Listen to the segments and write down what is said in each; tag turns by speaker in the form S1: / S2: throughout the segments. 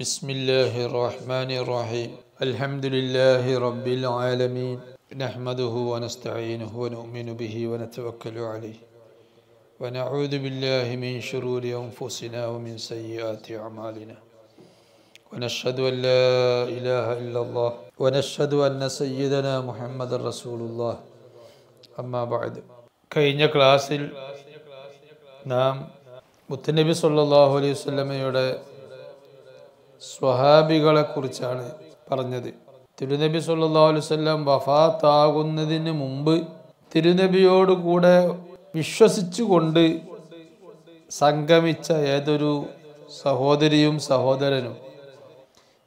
S1: بسم الله الرحمن الرحيم الحمد لله رب العالمين نحمده ونستعينه ونؤمن به ونتوكل عليه ونعوذ بالله من شرور أنفسنا ومن سيئات أعمالنا ونشهد أن لا إله إلا الله ونشهد أن سيدنا محمد رسول الله أما بعد കഴിഞ്ഞ ക്ലാസ്സിൽ നാം മുത്തനബി സല്ലല്ലാഹു അലൈഹി വസല്ലമയുടെ സ്വഹാബികളെ കുറിച്ചാണ് പറഞ്ഞത്. തിരുനബി സല്ലല്ലാഹു അലൈഹി വസല്ലം വഫാത്താകുന്നതിന് മുമ്പ് തിരുനബിയോട് കൂടെ വിശ്വസിച്ചുകൊണ്ട് സംഗമിച്ച ഏതൊരു സഹോദരിയും സഹോദരനും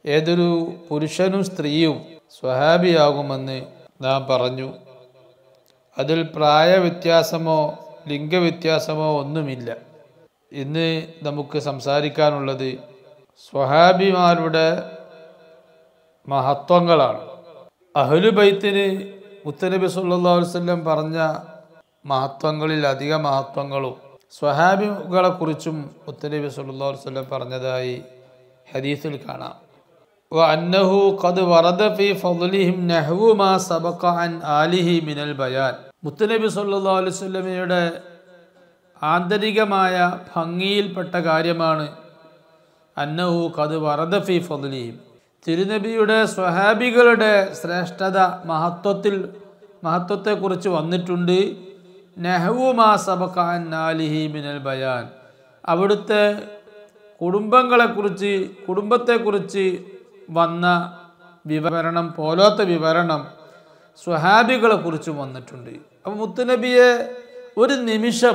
S1: ഏതൊരു പുരുഷനും സ്ത്രീയും സ്വഹാബിയാകുമെന്ന് നാം പറഞ്ഞു. അതിൽ പ്രായവ്യത്യാസമോ ലിംഗവ്യത്യാസമോ ഒന്നുമില്ല. ഇന്ന് നമുക്ക് സംസാരിക്കാനുള്ളത് സ്വഹാബിമാരുടെ മഹത്വങ്ങളാണ്. അഹ്ലു ബൈത്തിന് മുത്തനബി സല്ലല്ലാഹു അലൈഹി വസല്ലം പറഞ്ഞ മഹത്വങ്ങളിൽ അധിക മഹത്വങ്ങളും സ്വഹാബികളെ കുറിച്ചും മുത്തനബി സല്ലല്ലാഹു അലൈഹി വസല്ലം പറഞ്ഞതായി ഹദീസിൽ കാണാം. വഅന്നഹു ഖദ് വറദ ഫീ ഫളലിഹിം നഹ്വു മാ സബഖ അൻ ആലിഹി മിനൽ ബയാൻ. മുത്തനബി സല്ലല്ലാഹു അലൈഹി വസല്ലമയുടെ ആന്തരികമായ ഭംഗിയിൽപ്പെട്ട കാര്യമാണ് അന്നഹു ഖദ് വറദ ഫീ ഫളലിഹിം. തിരുനബിയുടെ സ്വഹാബികളുടെ ശ്രേഷ്ഠത മഹത്വത്തെക്കുറിച്ച് വന്നിട്ടുണ്ട്. നഹ്വു മാ സബഖ അൻ ആലിഹി മിനൽ ബയാൻ. അവിടുത്തെ കുടുംബത്തെക്കുറിച്ച് വന്ന വിവരണം പോലത്തെ വിവരണം സ്വഹാബികളെ കുറിച്ചും വന്നിട്ടുണ്ട്. അപ്പോൾ മുത്തുനബിയെ ഒരു നിമിഷം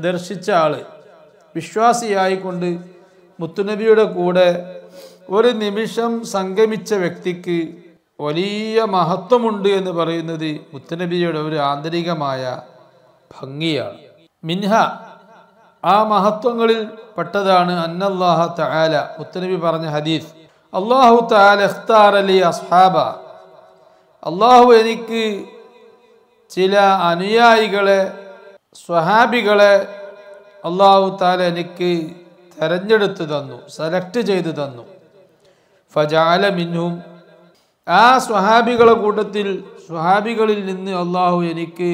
S1: ദർശിച്ച ആള്, വിശ്വാസിയായിക്കൊണ്ട് മുത്തുനബിയുടെ കൂടെ ഒരു നിമിഷം സംഗമിച്ച വ്യക്തിക്ക് വലിയ മഹത്വമുണ്ട് എന്ന് പറയുന്നത് മുത്തുനബിയുടെ ഒരു ആന്തരികമായ ഭംഗിയാണ്. മിൻഹ, ആ മഹത്വങ്ങളിൽ പെട്ടതാണ് അന്നല്ലാഹ തആല, മുത്തുനബി പറഞ്ഞ ഹദീസ്, അല്ലാഹു തആല ഇഖ്താറ ലി അസ്ഹാബ, അല്ലാഹു എനിക്ക് ചില അനുയായികളെ സ്വഹാബികളെ അല്ലാഹു തആല എനിക്ക് തെരഞ്ഞെടുത്തു തന്നു, സെലക്ട് ചെയ്തു തന്നു. ഫജഅല മിൻഹും, ആ സ്വഹാബികളിൽ നിന്ന് അല്ലാഹു എനിക്ക്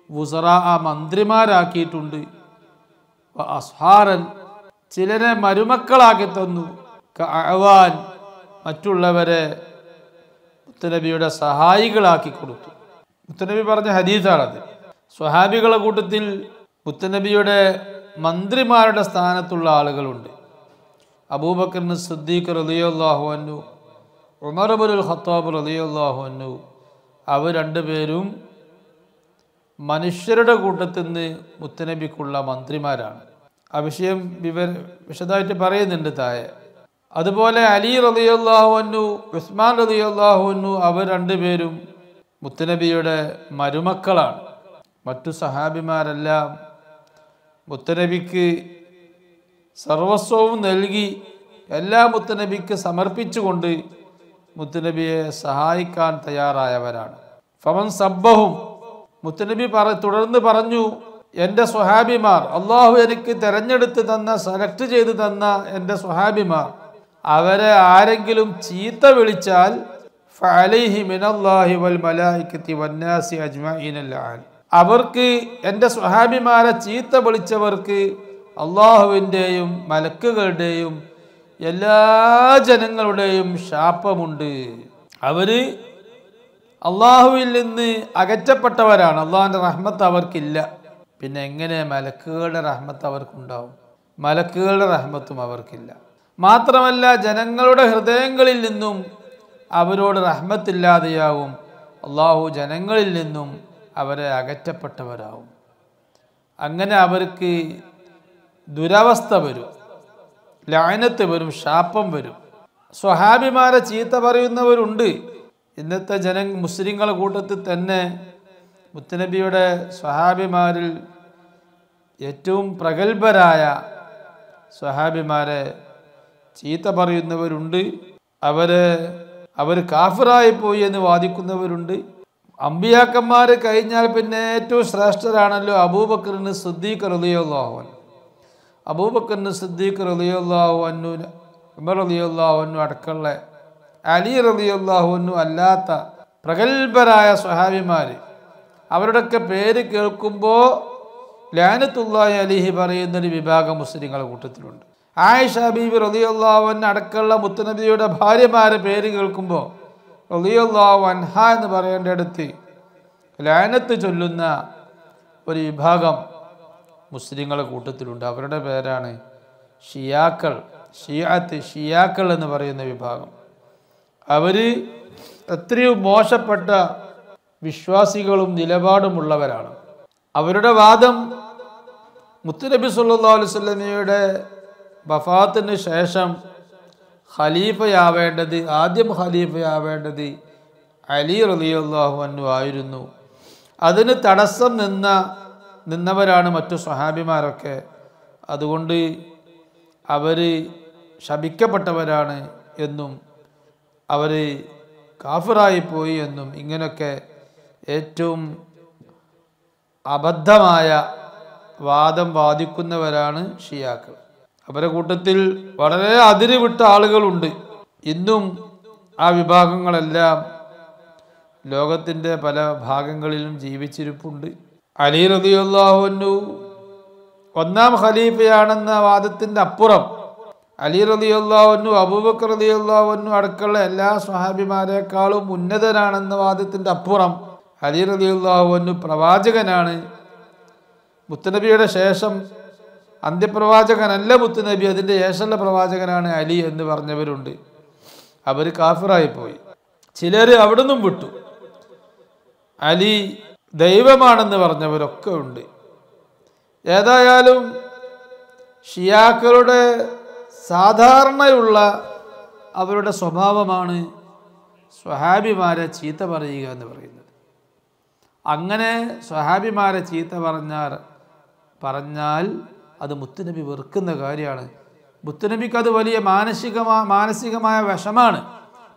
S1: വുസറാ, മന്ത്രിമാരാക്കിയിട്ടുണ്ട്. അസ്ഹാറൻ, ചിലരെ മരുമക്കളാക്കി തന്നു. കഅവാൻ, മറ്റുള്ളവരെ മുത്തനബിയുടെ സഹായികളാക്കി കൊടുത്തു. മുത്തനബി പറഞ്ഞ ഹദീസാണത്. സ്വഹാബികളുടെ കൂട്ടത്തിൽ മുത്തനബിയുടെ മന്ത്രിമാരുടെ സ്ഥാനത്തുള്ള ആളുകളുണ്ട്. അബൂബക്കർ സിദ്ദീഖ് റളിയല്ലാഹു അൻഹു, ഉമർ ഇബ്നുൽ ഖത്താബ് റളിയല്ലാഹു അൻഹു, അവർ രണ്ടുപേരും മനുഷ്യരുടെ കൂട്ടത്തിൽ നിന്ന് മുത്തനബിക്കുള്ള മന്ത്രിമാരാണ്. ആ വിഷയം വിശദമായിട്ട് പറയുന്നുണ്ട് താഴെ. അതുപോലെ അലി റളിയല്ലാഹു അൻഹു, ഉസ്മാൻ റളിയല്ലാഹു അൻഹു, അവർ രണ്ടുപേരും മുത്തനബിയുടെ മരുമക്കളാണ്. മറ്റു സഹാബിമാരെല്ലാം മുത്തനബിക്ക് സർവസ്വവും നൽകി എല്ലാ മുത്തനബിക്ക് സമർപ്പിച്ചുകൊണ്ട് മുത്തനബിയെ സഹായിക്കാൻ തയ്യാറായവരാണ്. ഫമൻ സബ്ബഹും, മുത്തനബി തുടർന്ന് പറഞ്ഞു, എൻ്റെ സ്വഹാബിമാർ, അള്ളാഹു എനിക്ക് തിരഞ്ഞെടുത്ത് തന്ന, സെലക്ട് ചെയ്ത് തന്ന എൻ്റെ സ്വഹാബിമാർ, അവരെ ആരെങ്കിലും ചീത്ത വിളിച്ചാൽ ഫഅലൈഹി മിനല്ലാഹി വൽ മലായികത്തി വന്നാസി അജ്മഈന ലഅൻ, അവർക്ക്, എൻ്റെ സ്വഹാബിമാരെ ചീത്ത വിളിച്ചവർക്ക് അള്ളാഹുവിൻ്റെയും മലക്കുകളുടെയും എല്ലാ ജനങ്ങളുടെയും ശാപമുണ്ട്. അവര് അള്ളാഹുവിൽ നിന്ന് അകറ്റപ്പെട്ടവരാണ്. അള്ളാഹുവിൻ്റെ റഹ്മത്ത് അവർക്കില്ല. പിന്നെ എങ്ങനെ മലക്കുകളുടെ റഹ്മത്ത് അവർക്കുണ്ടാവും? മലക്കുകളുടെ റഹ്മത്തും അവർക്കില്ല. മാത്രമല്ല, ജനങ്ങളുടെ ഹൃദയങ്ങളിൽ നിന്നും അവരോട് റഹ്മത്തില്ലാതെയാവും. അള്ളാഹു ജനങ്ങളിൽ നിന്നും അവരെ അകറ്റപ്പെട്ടവരാവും. അങ്ങനെ അവർക്ക് ദുരവസ്ഥ വരും, ലഅനത്ത് വരും, ശാപം വരും. സ്വഹാബിമാരെ ചീത്ത പറയുന്നവരുണ്ട്. ഇന്നത്തെ മുസ്ലിങ്ങളുടെ കൂട്ടത്തിൽ തന്നെ മുത്തനബിയുടെ സ്വഹാബിമാരിൽ ഏറ്റവും പ്രഗത്ഭരായ സ്വഹാബിമാരെ ചീത്ത പറയുന്നവരുണ്ട്. അവർ കാഫിറായി പോയി എന്ന് വാദിക്കുന്നവരുണ്ട്. അമ്പിയാക്കന്മാർ കഴിഞ്ഞാൽ പിന്നെ ഏറ്റവും ശ്രേഷ്ഠരാണല്ലോ അബൂബക്കർ സിദ്ദീഖ് റളിയല്ലാഹു അൻഹു. അബൂബക്കർ സിദ്ദീഖ് റളിയല്ലാഹു അൻഹു ഉമർ റളിയല്ലാഹു അൻഹു അടക്കമുള്ള അലി റളിയല്ലാഹു അൻഹു അല്ലാത്ത പ്രഗത്ഭരായ സ്വഹാബിമാർ അവരുടെയൊക്കെ പേര് കേൾക്കുമ്പോൾ ലഅനത്തുല്ലാഹി അലൈഹി പറയുന്നൊരു വിഭാഗം മുസ്ലിങ്ങളുടെ കൂട്ടത്തിലുണ്ട്. ആയിഷ ബീബി റളിയല്ലാഹു അൻഹ അടക്കമുള്ള മുത്തുനബിയുടെ ഭാര്യമാരെ പേര് കേൾക്കുമ്പോൾ റളിയല്ലാഹു അൻഹ എന്ന് പറയേണ്ടടുത്ത് ലഅനത്ത് ചൊല്ലുന്ന ഒരു വിഭാഗം മുസ്ലിങ്ങളുടെ കൂട്ടത്തിലുണ്ട്. അവരുടെ പേരാണ് ഷിയാക്കൾ. ഷിയാക്കൾ എന്ന് പറയുന്ന വിഭാഗം. അവർ എത്രയോ മോശപ്പെട്ട വിശ്വാസികളും നിലപാടുമുള്ളവരാണ്. അവരുടെ വാദം മുത്തുനബി സല്ലല്ലാഹു അലൈഹി വസല്ലമയുടെ വഫാത്തിന് ശേഷം ആദ്യം ഖലീഫയാവേണ്ടത് അലി റളിയല്ലാഹു അൻഹു ആയിരുന്നു. അതിന് തടസ്സം നിന്നവരാണ് മറ്റു സ്വഹാബിമാരൊക്കെ. അതുകൊണ്ട് അവർ ശപിക്കപ്പെട്ടവരാണ് എന്നും അവർ കാഫിറായി പോയി എന്നും ഇങ്ങനെയൊക്കെ ഏറ്റവും അബദ്ധമായ വാദം വാദിക്കുന്നവരാണ് ഷിയാക്കൾ. അവരുടെ കൂട്ടത്തിൽ വളരെ അതിരുവിട്ട ആളുകളുണ്ട്. ഇന്നും ആ വിഭാഗങ്ങളെല്ലാം ലോകത്തിൻ്റെ പല ഭാഗങ്ങളിലും ജീവിച്ചിരിപ്പുണ്ട്. അലി റളിയല്ലാഹു അൻഹു ഒന്നാം ഖലീഫയാണെന്ന വാദത്തിൻ്റെ അപ്പുറം അലി റളിയല്ലാഹു അൻഹു അബൂബക്കർ റളിയല്ലാഹു അൻഹു അടക്കമുള്ള എല്ലാ സ്വഹാബിമാരെക്കാളും ഉന്നതനാണെന്ന വാദത്തിൻ്റെ അപ്പുറം അലി റളിയല്ലാഹു അൻഹു പ്രവാചകനാണ്. മുത്തുനബിയുടെ ശേഷം അന്ത്യപ്രവാചകനല്ല മുത്തുനബി, അതിൻ്റെ ശേഷമുള്ള പ്രവാചകനാണ് അലി എന്ന് പറഞ്ഞവരുണ്ട്. അവർ കാഫിറായിപ്പോയി. ചിലർ അവിടെ നിന്നും വിട്ടു. അലി ദൈവമാണെന്ന് പറഞ്ഞവരൊക്കെ ഉണ്ട്. ഏതായാലും ഷിയാക്കളുടെ സാധാരണയുള്ള അവരുടെ സ്വഭാവമാണ് സ്വഹാബിമാരെ ചീത്ത പറയുക എന്ന് പറയുന്നത്. അങ്ങനെ സ്വഹാബിമാരെ ചീത്ത പറഞ്ഞാൽ അത് മുത്തുനബി വെറുക്കുന്ന കാര്യമാണ്. മുത്തുനബിക്ക് അത് വലിയ മാനസികമായ വിഷമാണ്.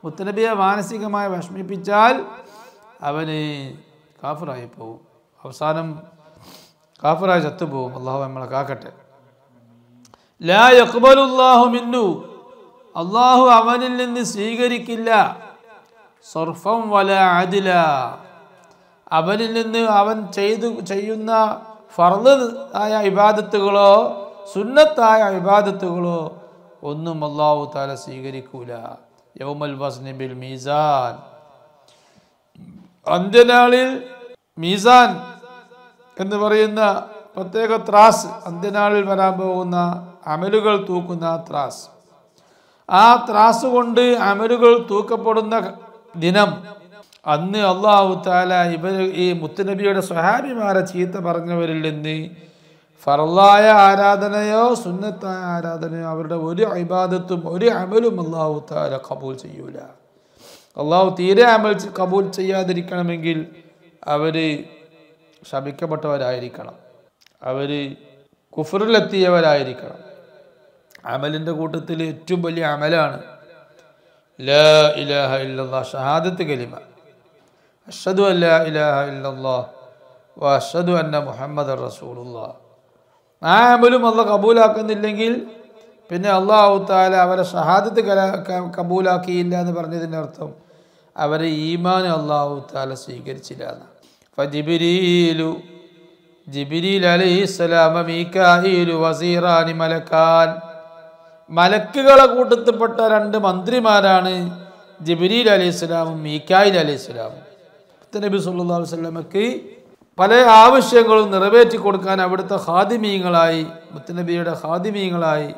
S1: മുത്തുനബിയെ മാനസികമായി വിഷമിപ്പിച്ചാൽ അവന് കാഫിറായി പോകും. അവസാനം കാഫിറായി ചത്തുപോകും. അള്ളാഹു നമ്മളെ കാക്കട്ടെ. ലാ യഖ്ബലുല്ലാഹു മിന്നു, അള്ളാഹു അവനിൽ നിന്ന് സ്വീകരിക്കില്ല സർഫം വലാ അദ്ല, അവനിൽ നിന്ന് അവൻ ചെയ്യുന്ന ഫർള് ആയ ഇബാദത്തുകളോ സുന്നത്തായ ഇബാദത്തുകളോ ഒന്നും അല്ലാഹു തആല സ്വീകരിക്കൂല. യൗമൽ വസ്നി ബിൽ മീസാൻ, അന്ത്യനാളിൽ മീസാൻ എന്ന് പറയുന്ന പ്രത്യേക ത്രാസ്, അന്ത്യനാളിൽ വരാൻ പോകുന്ന അമലുകൾ തൂക്കുന്ന ത്രാസ്, ആ ത്രാസ് കൊണ്ട് അമലുകൾ തൂക്കപ്പെടുന്ന ദിനം, അന്ന് അല്ലാഹു തആല ഈ മുത്തുനബിയുടെ സ്വഹാബിമാരെ ചീത്ത പറഞ്ഞവരിൽ നിന്ന് ഫർളായ ആരാധനയോ സുന്നത്തായ ആരാധനയോ അവരുടെ ഒരു ഇബാദത്തും ഒരു അമലും അല്ലാഹു തആല ഖബൂൽ ചെയ്യൂല. അല്ലാഹു തീരെ അമൽ ഖബൂൽ ചെയ്യാതിരിക്കണമെങ്കിൽ അവർ ശപിക്കപ്പെട്ടവരായിരിക്കണം, അവർ കുഫറിലെത്തിയവരായിരിക്കണം. അമലിൻ്റെ കൂട്ടത്തിൽ ഏറ്റവും വലിയ അമലാണ് ലാ ഇലാഹ ഇല്ലല്ലാഹ്, ഷഹാദത്ത് കലിമ, അഷ്ഹദു അൻ ലാ ഇലാഹ ഇല്ലല്ലാഹ് വ അഷ്ഹദു അന്ന മുഹമ്മദൻ റസൂലുള്ളാഹ്. ആ അമലും അല്ലാഹ് കബൂലാക്കുന്നില്ലെങ്കിൽ പിന്നെ അല്ലാഹു തആല അവരെ ഷഹാദത്ത് കബൂലാക്കിയില്ല എന്ന് പറഞ്ഞതിൻ്റെ അർത്ഥം അവരെ ഈമാൻ അല്ലാഹു തആല സ്വീകരിച്ചില്ല എന്നാണ്. ജിബ്രീൽ അലൈഹിസ്സലാം, മീകാഈലു വസീറാനി മലക്കാൻ, മലക്കുകളെ കൂട്ടത്തിൽപ്പെട്ട രണ്ട് മന്ത്രിമാരാണ് ജിബ്രീൽ അലൈഹിസ്സലാമും മീകായിൽ അലൈഹിസ്സലാമും. നബി സല്ലല്ലാഹു അലൈഹി വസല്ലമക്ക് പല ആവശ്യങ്ങളും നിറവേറ്റി കൊടുക്കാൻ അവിടുത്തെ ഖാദിമീങ്ങളായി, മുത്തുനബിയുടെ ഖാദിമീങ്ങളായി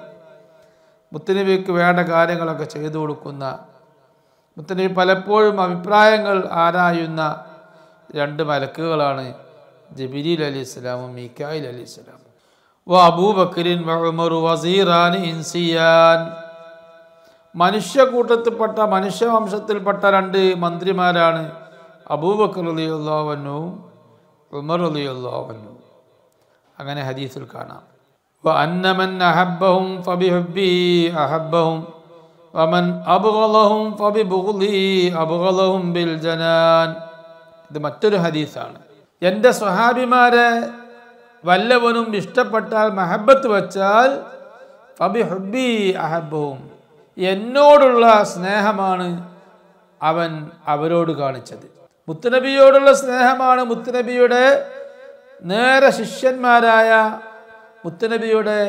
S1: മുത്തുനബിക്ക് വേണ്ട കാര്യങ്ങളൊക്കെ ചെയ്തു കൊടുക്കുന്ന, മുത്തുനബി പലപ്പോഴും അഭിപ്രായങ്ങൾ ആരായുന്ന രണ്ട് മലക്കുകളാണ് ജിബ്രീൽ അലൈഹിസ്സലാമും മീകായിൽ അലൈഹിസ്സലാമും. അബൂബക്കറിൻ ഉമർ വസീറാനി ഇൻസിയാൻ, മനുഷ്യക്കൂട്ടത്തിൽപ്പെട്ട മനുഷ്യവംശത്തിൽപ്പെട്ട രണ്ട് മന്ത്രിമാരാണ് അബൂബക്കർ റളിയല്ലാഹു അൻഹു ഉമർ റളിയല്ലാഹു അൻഹു. അങ്ങനെ ഹദീസിൽ കാണാം. വഅന്ന മൻ അഹബ്ബഹും ഫബിഹുബ്ബി അഹബ്ബഹും വമൻ അബ്ഗളഹും ഫബിബുഗ്ളി അബ്ഗളഹും ബിൽ ജനാൻ. ഇത് മറ്റൊരു ഹദീസാണ്. എൻ്റെ സ്വഹാബിമാരെ വല്ലവനും ഇഷ്ടപ്പെട്ടാൽ, മഹബത്ത് വച്ചാൽ ഫബിഹുബ്ബി അഹബ്ബഹും, എന്നോടുള്ള സ്നേഹമാണ് അവൻ അവരോട് കാണിച്ചത്. മുത്തുനബിയോടുള്ള സ്നേഹമാണ് മുത്തുനബിയുടെ നേരെ ശിഷ്യന്മാരായ മുത്തുനബിയുടെ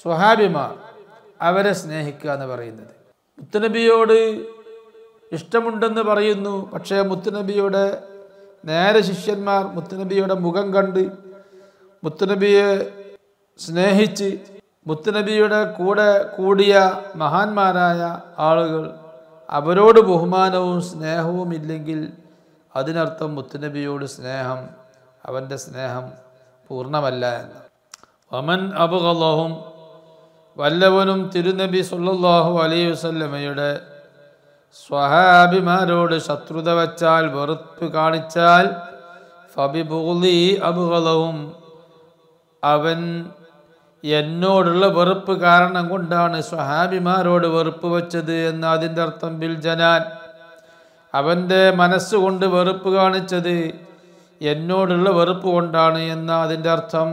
S1: സ്വഹാബിമാർ അവരെ സ്നേഹിക്കുക എന്ന് പറയുന്നത്. മുത്തുനബിയോട് ഇഷ്ടമുണ്ടെന്ന് പറയുന്നു, പക്ഷേ മുത്തുനബിയുടെ നേരെ ശിഷ്യന്മാർ മുത്തുനബിയുടെ മുഖം കണ്ട് മുത്തുനബിയെ സ്നേഹിച്ച് മുത്തുനബിയുടെ കൂടെ കൂടിയ മഹാന്മാരായ ആളുകൾ അവരോട് ബഹുമാനവും സ്നേഹവും ഇല്ലെങ്കിൽ അതിനർത്ഥം മുത്തുനബിയോട് സ്നേഹം, അവൻ്റെ സ്നേഹം പൂർണ്ണമല്ല എന്ന്. വമൻ അബ്ഗളഹും, വല്ലവനും തിരുനബി സല്ലല്ലാഹു അലൈഹി വസല്ലമയുടെ സ്വഹാബിമാരോട് ശത്രുത വച്ചാൽ, വെറുപ്പ് കാണിച്ചാൽ, ഫബിബുഗ്ളി അബ്ഗളഹും, അവൻ എന്നോടുള്ള വെറുപ്പ് കാരണം കൊണ്ടാണ് സ്വഹാബിമാരോട് വെറുപ്പ് വച്ചത് എന്ന് അതിൻ്റെ അർത്ഥം ബിൽ ജനാൻ, അവൻ്റെ മനസ്സുകൊണ്ട് വെറുപ്പ് കാണിച്ചത് എന്നോടുള്ള വെറുപ്പ് കൊണ്ടാണ് എന്ന അതിൻ്റെ അർത്ഥം.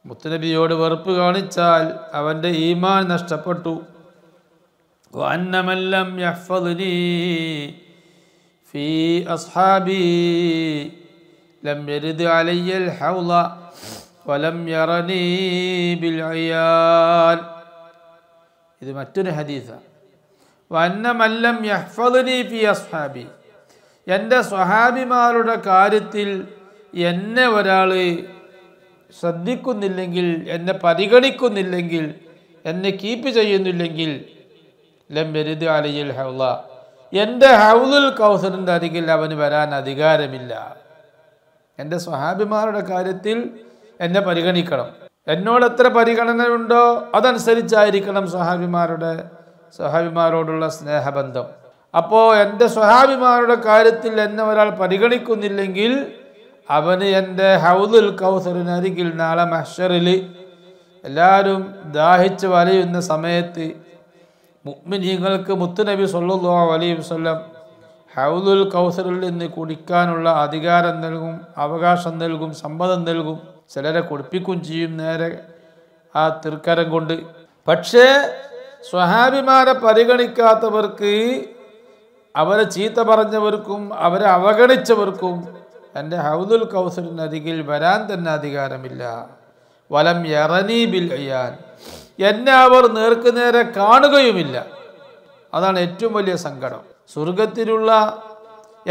S1: മുത്തുനബിയോട് വെറുപ്പ് കാണിച്ചാൽ അവൻ്റെ ഈമാൻ നഷ്ടപ്പെട്ടു. വഅന്ന ലം യഹ്ഫദ്നി ഫീ അസ്ഹാബി ലം യരിദ് അലയ്യൽ ഹൗള വലം യറനി ബിൽ അയാൻ. ഇത് മറ്റൊരു ഹദീസാണ്. വഅന്ന ലം യഹ്ഫദ്നി ഫീ അസ്ഹാബി, എൻ്റെ സ്വഹാബിമാരുടെ കാര്യത്തിൽ എന്നെ ഒരാൾ ശ്രദ്ധിക്കുന്നില്ലെങ്കിൽ, എന്നെ പരിഗണിക്കുന്നില്ലെങ്കിൽ, എന്നെ കീപ്പ് ചെയ്യുന്നില്ലെങ്കിൽ, ലം യരിദ് അലയ്യൽ ഹൗള, എൻ്റെ ഹൗലുൽ കൗസറിൻ്റെ അരികിൽ അവന് വരാൻ അധികാരമില്ല. എൻ്റെ സ്വഹാബിമാരുടെ കാര്യത്തിൽ എന്നെ പരിഗണിക്കണം. എന്നോട് എത്ര പരിഗണനയുണ്ടോ അതനുസരിച്ചായിരിക്കണം സ്വഹാബിമാരോടുള്ള സ്നേഹബന്ധം. അപ്പോൾ എൻ്റെ സ്വഹാബിമാരുടെ കാര്യത്തിൽ എന്നെ ഒരാൾ പരിഗണിക്കുന്നില്ലെങ്കിൽ അവന് എൻ്റെ ഹൗലുൽ കൗസറിനരികിൽ നാളെ മഹ്ശറിൽ എല്ലാവരും ദാഹിച്ച് വലയുന്ന സമയത്ത് മുഅ്മിനീങ്ങൾക്ക് മുത്തുനബി സല്ലല്ലാഹു അലൈഹി വസല്ലം ഹൗലുൽ കൗസറിൽ നിന്ന് കുടിക്കാനുള്ള അധികാരം നൽകും, അവകാശം നൽകും, സമ്മതം നൽകും. ചിലരെ കുടിപ്പിക്കും ചെയ്യും നേരെ ആ തൃക്കരം കൊണ്ട്. പക്ഷേ സ്വഹാബിമാരെ പരിഗണിക്കാത്തവർക്ക്, അവരെ ചീത്ത പറഞ്ഞവർക്കും അവരെ അവഗണിച്ചവർക്കും എൻ്റെ ഹൗലുൽ കൗസറിനരികിൽ വരാൻ തന്നെ അധികാരമില്ല. വലം യറനി ബിൽ അയാൻ, എന്നെ അവർ നേർക്കുനേരെ കാണുകയുമില്ല. അതാണ് ഏറ്റവും വലിയ സങ്കടം. സ്വർഗത്തിലുള്ള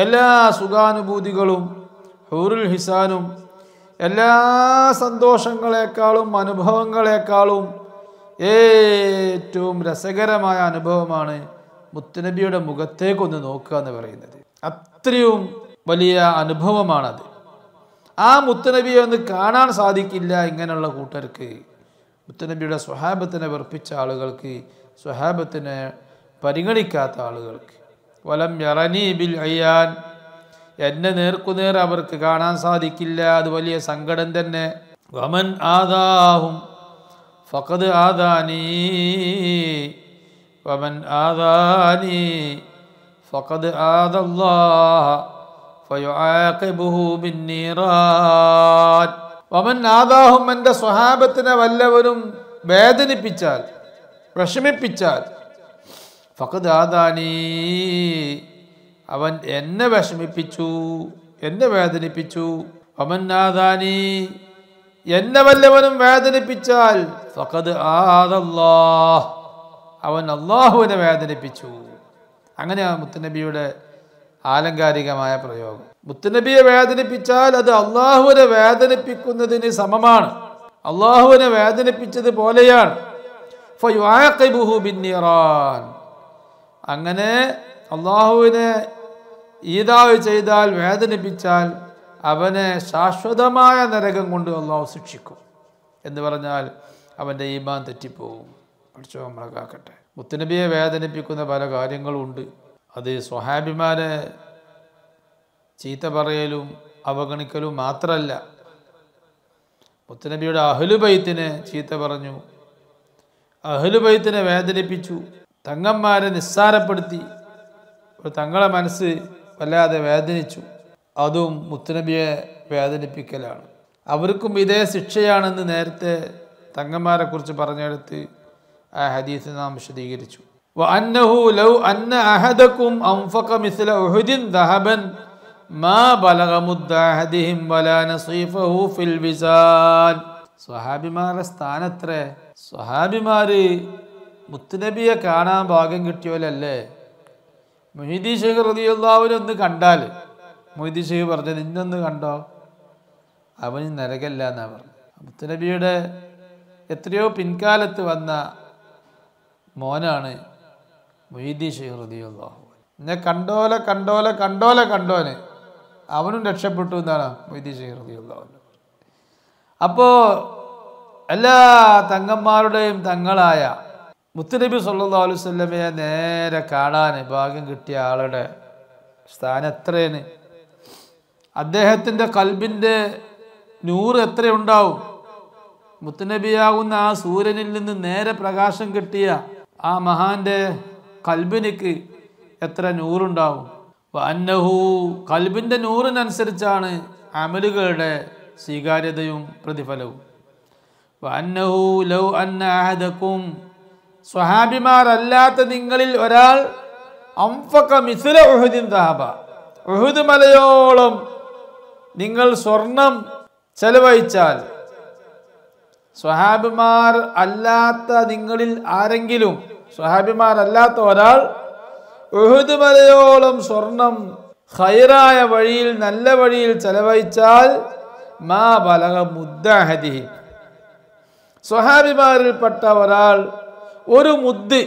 S1: എല്ലാ സുഖാനുഭൂതികളും ഹൂറുൽ ഹിസാനും എല്ലാ സന്തോഷങ്ങളെക്കാളും അനുഭവങ്ങളെക്കാളും ഏറ്റവും രസകരമായ അനുഭവമാണ് മുത്തുനബിയുടെ മുഖത്തേക്കൊന്ന് നോക്കുക എന്ന് പറയുന്നത്. അത്രയും വലിയ അനുഭവമാണത്. ആ മുത്തുനബിയെ ഒന്ന് കാണാൻ സാധിക്കില്ല ഇങ്ങനെയുള്ള കൂട്ടർക്ക്. മുത്തുനബിയുടെ സ്വഹാബത്തിനെ വെറുപ്പിച്ച ആളുകൾക്ക്, സ്വഹാബത്തിനെ പരിഗണിക്കാത്ത ആളുകൾക്ക്. വലം യറനി ബിൽ അയാൻ, എന്നെ നേർക്കുനേർ അവർക്ക് കാണാൻ സാധിക്കില്ല. അത് വലിയ സങ്കടം തന്നെ. വമൻ ആദാഹും ഫഖദ് ആദാനി വമൻ ആദാനി ഫഖദ് ആദല്ലാഹ ഫയുആഖിബുഹു ബിന്നീറാൻ. വമൻ ആദാഹും, എൻ്റെ സ്വഹാബത്തിനെ വല്ലവരും വേദനിപ്പിച്ചാൽ, വിഷമിപ്പിച്ചാൽ, ഫഖദ് ആദാനി, അവൻ എന്നെ വിഷമിപ്പിച്ചു, എന്നെ വേദനിപ്പിച്ചു. വമൻ ആദാനി, എന്നെ വല്ലവനും വേദനിപ്പിച്ചാൽ, ഫഖദ് ആദല്ലാഹ്, അവൻ അല്ലാഹുവിനെ വേദനിപ്പിച്ചു. അങ്ങനെയാണ് മുത്തുനബിയുടെ ആലങ്കാരികമായ പ്രയോഗം. മുത്തുനബിയെ വേദനിപ്പിച്ചാൽ അത് അള്ളാഹുവിനെ വേദനിപ്പിക്കുന്നതിന് സമമാണ്, അള്ളാഹുവിനെ വേദനിപ്പിച്ചത് പോലെയാണ്. ഫയുആഖിബുഹു ബിന്നീറാൻ, അങ്ങനെ അള്ളാഹുവിനെ ഈദാവ് ചെയ്താൽ, വേദനിപ്പിച്ചാൽ അവനെ ശാശ്വതമായ നരകം കൊണ്ട് അള്ളാഹു ശിക്ഷിക്കും എന്ന് പറഞ്ഞാൽ അവൻ്റെ ഈമാൻ തെറ്റിപ്പോവും. പഠിച്ചോ നമ്മളെ കാക്കട്ടെ. മുത്തുനബിയെ വേദനിപ്പിക്കുന്ന പല കാര്യങ്ങളുണ്ട്. അത് സ്വഹാബിമാരെ ചീത്ത പറയലും അവഗണിക്കലും മാത്രമല്ല, മുത്തുനബിയുടെ അഹ്ലുബൈത്തിനെ ചീത്ത പറഞ്ഞു, അഹ്ലുബൈത്തിനെ വേദനിപ്പിച്ചു, തങ്ങന്മാരെ നിസ്സാരപ്പെടുത്തി, തങ്ങളെ മനസ്സ് വല്ലാതെ വേദനിച്ചു. അതും മുത്തുനബിയെ വേദനിപ്പിക്കലാണ്. അവർക്കും ഇതേ ശിക്ഷയാണെന്ന് നേരത്തെ തങ്ങന്മാരെ കുറിച്ച് പറഞ്ഞെടുത്ത് ആ ഹദീസ് നാം വിശദീകരിച്ചു. വഅന്നഹു ലൗ അന്ന അഹദകും അൻഫഖ മിസ്ല ഉഹുദിൻ ദഹബൻ മാ ബലഗ മുദ്ദ അഹദിഹിം വലാ നസീഫഹു ഫിൽ വിസാൻ. സ്വഹാബിമാരുടെ സ്ഥാനത്ര. സ്വഹാബിമാര് മുത്തുനബിയെ കാണാൻ ഭാഗ്യം കിട്ടിയോലല്ലേ. മുഹീദ്ദീൻ ശൈഖ് റളിയല്ലാഹു അൻഹു ഒന്ന് കണ്ടാൽ മുഹീദ്ദീൻ ശൈഖ് പറഞ്ഞത് ഇന്നൊന്ന് കണ്ടോ അവന് നരകല്ല എന്നാ പറഞ്ഞു. മുത്തുനബിയുടെ എത്രയോ പിൻകാലത്ത് വന്ന മോനാണ് മുഹീദ്ദീൻ ശൈഖ് റളിയല്ലാഹു അൻഹു. എന്നെ കണ്ടോനെ അവനും രക്ഷപ്പെട്ടു എന്നാണ് മുഹീദ്ദീൻ ശൈഖ് റളിയല്ലാഹു അൻഹു. അപ്പോൾ എല്ലാ തങ്ങന്മാരുടെയും തങ്ങളായ മുത്തുനബി സല്ലല്ലാഹു അലൈഹി വസല്ലമയെ നേരെ കാണാൻ ഭാഗ്യം കിട്ടിയ ആളുടെ സ്ഥാനം എത്രയാണ്? അദ്ദേഹത്തിൻ്റെ കൽബിൻ്റെ നൂറ് എത്രയുണ്ടാവും? മുത്തുനബിയാകുന്ന ആ സൂര്യനിൽ നിന്ന് നേരെ പ്രകാശം കിട്ടിയ ആ മഹാന്റെ കൽബിനിക്ക് എത്ര നൂറുണ്ടാവും? അന്നഹു കൽബിൻ്റെ നൂറിനനുസരിച്ചാണ് അമലുകളുടെ സ്വീകാര്യതയും പ്രതിഫലവും. അന്നഹു ലൗ അന്ന അഹദകും സ്വഹാബിമാരല്ലാത്ത നിങ്ങളിൽ ഒരാൾ അൻഫഖ മിസ്ല ഉഹുദിൻ ദഹബ ഉഹുദ് മലയോളം നിങ്ങൾ സ്വർണം ചെലവഴിച്ചാൽ, സ്വഹാബിമാർ അല്ലാത്ത നിങ്ങളിൽ ആരെങ്കിലും, സ്വഹാബിമാരല്ലാത്ത ഒരാൾ ഉഹുദ് മലയോളം സ്വർണം ഖൈറായ വഴിയിൽ, നല്ല വഴിയിൽ ചെലവഴിച്ചാൽ മാ ബലഗ മുദ്ദ അഹദിഹിം, സ്വഹാബിമാരിൽപ്പെട്ട ഒരാൾ ഒരു മുദ്ദ്,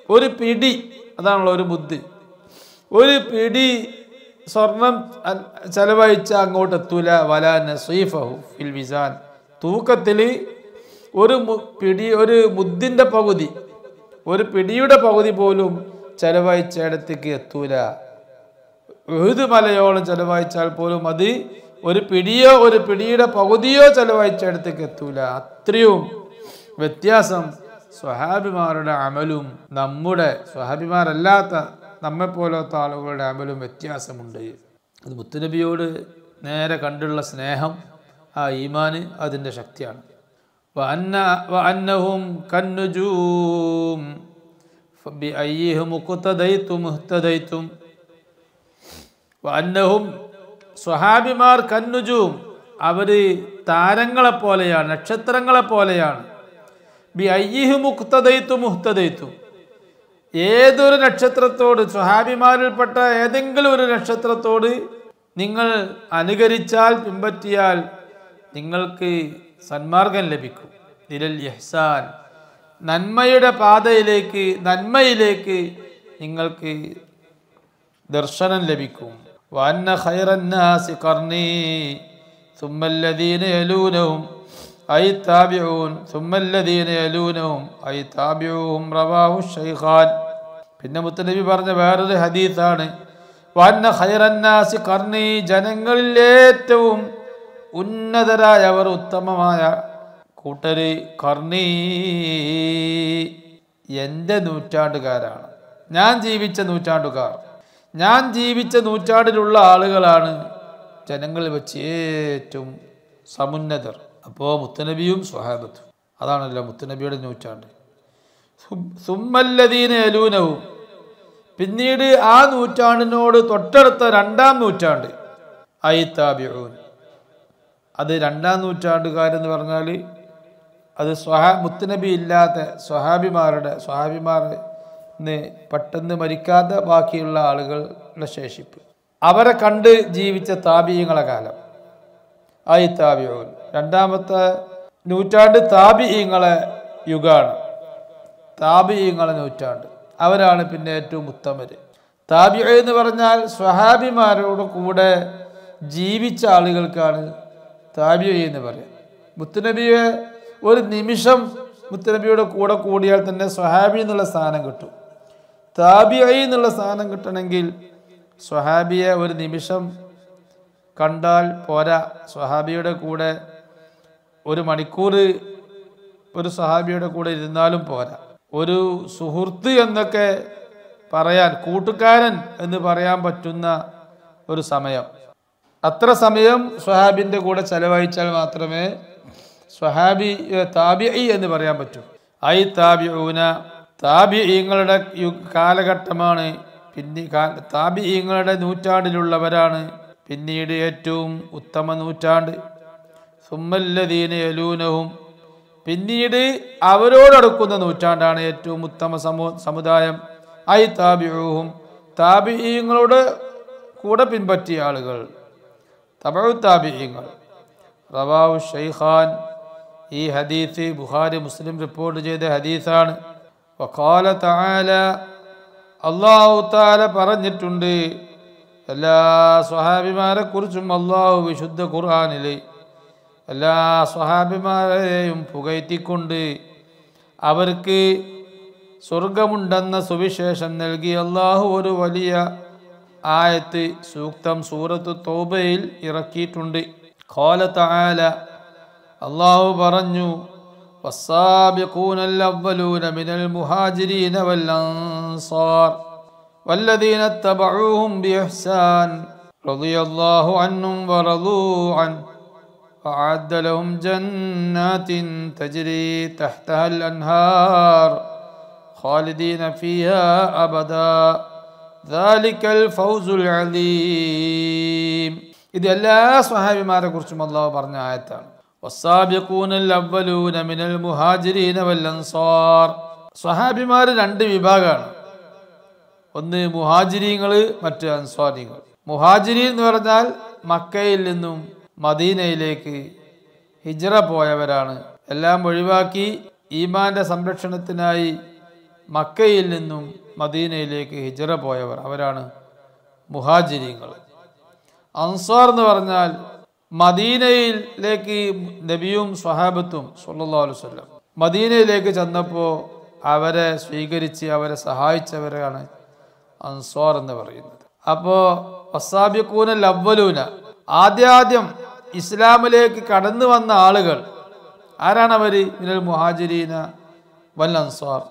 S1: ഒരു പിടി, അതാണല്ലോ ഒരു മുദ്ദ്, ഒരു പിടി സ്വർണം ചെലവഴിച്ച അങ്ങോട്ട് എത്തൂല. വലാ നസീഫഹു ഫിൽ വിസാൻ, തൂക്കത്തിൽ ഒരു പിടി, ഒരു മുദ്ദിൻ്റെ പകുതി, ഒരു പിടിയുടെ പകുതി പോലും ചെലവഴിച്ചിടത്തേക്ക് എത്തൂല. ഉഹുദ് മലയോളം ചെലവഴിച്ചാൽ പോലും അത് ഒരു പിടിയോ ഒരു പിടിയുടെ പകുതിയോ ചെലവഴിച്ചിടത്തേക്ക് എത്തൂല. അത്രയും വ്യത്യാസം സ്വഹാബിമാരുടെ അമലും നമ്മുടെ സ്വഹാബിമാരല്ലാത്ത നമ്മെപ്പോലത്തെ ആളുകളുടെ അമലും വ്യത്യാസമുണ്ട്. അത് മുത്തുനബിയോട് നേരെ കണ്ടുള്ള സ്നേഹം, ആ ഈമാന്, അതിൻ്റെ ശക്തിയാണ്. വഅന്നഹും കന്നുജൂം ബിഅയ്യിഹിം മുഖ്തദൈതും മുഹ്തദൈതും. വഅന്നഹും സ്വഹാബിമാർ കന്നുജൂം, അവര് താരങ്ങളെപ്പോലെയാണ്, നക്ഷത്രങ്ങളെപ്പോലെയാണ്. ബിഅയ്യിഹിം മുഖ്തദൈതും മുഹ്തദൈതും, ഏതൊരു നക്ഷത്രത്തോട്, സ്വഹാബിമാരിൽപ്പെട്ട ഏതെങ്കിലും ഒരു നക്ഷത്രത്തോട് നിങ്ങൾ അനുകരിച്ചാൽ, പിൻപറ്റിയാൽ നിങ്ങൾക്ക് സന്മാർഗം ലഭിക്കും. ഇലൽ ഇഹ്സാൻ, നന്മയുടെ പാതയിലേക്ക്, നന്മയിലേക്ക് നിങ്ങൾക്ക് ദർശനം ലഭിക്കും. വഅന്ന ഖൈറന്നാസി ഖർനീ സുമ്മല്ലദീന യലൂനഹും ഐ താബിഊൻ സുമ്മല്ലദീന യലൂനഹും ഐ താബിഊഹും റവാഹു ശൈഖാൻ. പിന്നെ മുത്തുനബി പറഞ്ഞ വേറൊരു ഹദീസാണ്, വഅന്ന ഖൈറന്നാസി ഖർനീ, ജനങ്ങളിൽ ഏറ്റവും ഉന്നതരായവർ, ഉത്തമമായ കൂട്ടര് ഖർനീ, എൻ്റെ നൂറ്റാണ്ടുകാരാണ്, ഞാൻ ജീവിച്ച നൂറ്റാണ്ടുകാർ, ഞാൻ ജീവിച്ച നൂറ്റാണ്ടിലുള്ള ആളുകളാണ് ജനങ്ങളിൽ വെച്ച് ഏറ്റവും സമുന്നതർ. അപ്പോൾ മുത്തുനബിയും സ്വഹാബത്തും, അതാണല്ലോ മുത്തുനബിയുടെ നൂറ്റാണ്ട്. സുമ്മല്ലദീന യലൂനഹും, പിന്നീട് ആ നൂറ്റാണ്ടിനോട് തൊട്ടടുത്ത രണ്ടാം നൂറ്റാണ്ട്, ഐ താബിഊൻ, അത് രണ്ടാം നൂറ്റാണ്ടുകാരെന്ന് പറഞ്ഞാൽ അത് മുത്തുനബി ഇല്ലാത്ത സ്വഹാബിമാരിന്ന് പെട്ടെന്ന് മരിക്കാത്ത ബാക്കിയുള്ള ആളുകളുടെ ശേഷിപ്പ്, അവരെ കണ്ട് ജീവിച്ച താബിഈങ്ങളെ കാലം, ഐ താബിഊൻ. രണ്ടാമത്തെ നൂറ്റാണ്ട് താബിഈങ്ങളെ യുഗാണ്, താബിഈങ്ങളെ നൂറ്റാണ്ട്, അവരാണ് പിന്നെ ഏറ്റവും ഉത്തമര്. താബിഈ എന്ന് പറഞ്ഞാൽ സ്വഹാബിമാരോട് കൂടെ ജീവിച്ച ആളുകൾക്കാണ് താബിഈ എന്ന് പറയാം. മുത്തുനബിയെ ഒരു നിമിഷം മുത്തുനബിയുടെ കൂടെ കൂടിയാൽ തന്നെ സ്വഹാബി എന്നുള്ള സ്ഥാനം കിട്ടും. താബിഈ എന്നുള്ള സ്ഥാനം കിട്ടണമെങ്കിൽ സ്വഹാബിയെ ഒരു നിമിഷം കണ്ടാൽ പോരാ, സ്വഹാബിയുടെ കൂടെ ഒരു മണിക്കൂർ ഒരു സ്വഹാബിയുടെ കൂടെ ഇരുന്നാലും പോരാ. ഒരു സുഹൃത്ത് എന്നൊക്കെ പറയാൻ, കൂട്ടുകാരൻ എന്ന് പറയാൻ പറ്റുന്ന ഒരു സമയം, അത്ര സമയം സ്വഹാബിൻ്റെ കൂടെ ചെലവഴിച്ചാൽ മാത്രമേ സ്വഹാബി താബിഈ എന്ന് പറയാൻ പറ്റൂ. ഐ താബിഊന താബിഈങ്ങളുടെ കാലഘട്ടമാണ്, താബിഈങ്ങളുടെ നൂറ്റാണ്ടിലുള്ളവരാണ് പിന്നീട് ഏറ്റവും ഉത്തമ നൂറ്റാണ്ട്. സുമ്മല്ലദീന യലൂനഹും പിന്നീട് അവരോടടുക്കുന്ന നൂറ്റാണ്ടാണ് ഏറ്റവും ഉത്തമ സമുദായം. ഐ താബിഊഹും താബിഈങ്ങളുടെ കൂടെ പിൻപറ്റിയ ആളുകൾ, തബഉ താബിഈങ്ങൾ. റവാഹു ശൈഖാൻ ഈ ഹദീസ് ബുഖാരി മുസ്ലിം റിപ്പോർട്ട് ചെയ്ത ഹദീസാണ്. വഖാല തആല അല്ലാഹു തആല പറഞ്ഞിട്ടുണ്ട്, എല്ലാ സ്വഹാബിമാരെ കുറിച്ചും അല്ലാഹു വിശുദ്ധ ഖുർആനിൽ എല്ലാ സ്വഹാബിമാരെയും പുകഴ്ത്തിക്കൊണ്ട് അവർക്ക് സ്വർഗമുണ്ടെന്ന സുവിശേഷം നൽകി അല്ലാഹു ഒരു വലിയ ആയത്ത് സൂക്തം സൂറത്ത് തൗബയിൽ ഇറക്കിയിട്ടുണ്ട്. ഖാല തആല അല്ലാഹു പറഞ്ഞു, വസ്സാബിഖൂനൽ അവ്വലൂന മിനൽ മുഹാജിരീന വൽ അൻസാർ വല്ലദീന തബഊഹും ബിഇഹ്സാൻ റളിയല്ലാഹു അൻഹും വറളൂ അൻ വഅഅദ്ദ ലഹും ജന്നാത്തിൻ തജ്രി തഹ്തഹൽ അൻഹാർ ഖാലിദീന ഫീഹാ അബദാ ദാലികൽ ഫൗസുൽ അലീം. ഇത് എല്ലാ സ്വഹാബിമാരെ കുറിച്ചും അല്ലാഹു പറഞ്ഞ ആയത്താണ്. വസ്സാബിഖൂനൽ അവ്വലൂന മിനൽ മുഹാജിരീന വൽ അൻസാർ. സ്വഹാബിമാർ രണ്ട് വിഭാഗമാണ്. ഒന്ന് മുഹാജിരീങ്ങൾ, മറ്റ് അൻസ്വാരികൾ. മുഹാജിരീൻ എന്ന് പറഞ്ഞാൽ മക്കയിൽ നിന്നും മദീനയിലേക്ക് ഹിജ്റ പോയവരാണ്. എല്ലാം ഒഴിവാക്കി ഈമാന്റെ സംരക്ഷണത്തിനായി മക്കയിൽ നിന്നും മദീനയിലേക്ക് ഹിജ്റ പോയവർ, അവരാണ് മുഹാജിരീങ്ങൾ. അൻസാർ എന്ന് പറഞ്ഞാൽ മദീനയിലേക്ക് നബിയും സ്വഹാബത്തും സല്ലല്ലാഹു അലൈഹി വസല്ലം മദീനയിലേക്ക് ചെന്നപ്പോൾ അവരെ സ്വീകരിച്ച് അവരെ സഹായിച്ചവരാണ് അൻസാർ എന്ന് പറയുന്നത്. അപ്പോൾ വസ്സാബിഖൂനൽ അവ്വലൂന ആദ്യം ഇസ്ലാമിലേക്ക് കടന്നു വന്ന ആളുകൾ ആരാണ്? അവർ മിനൽ മുഹാജിരീന വൽ അൻസാർ,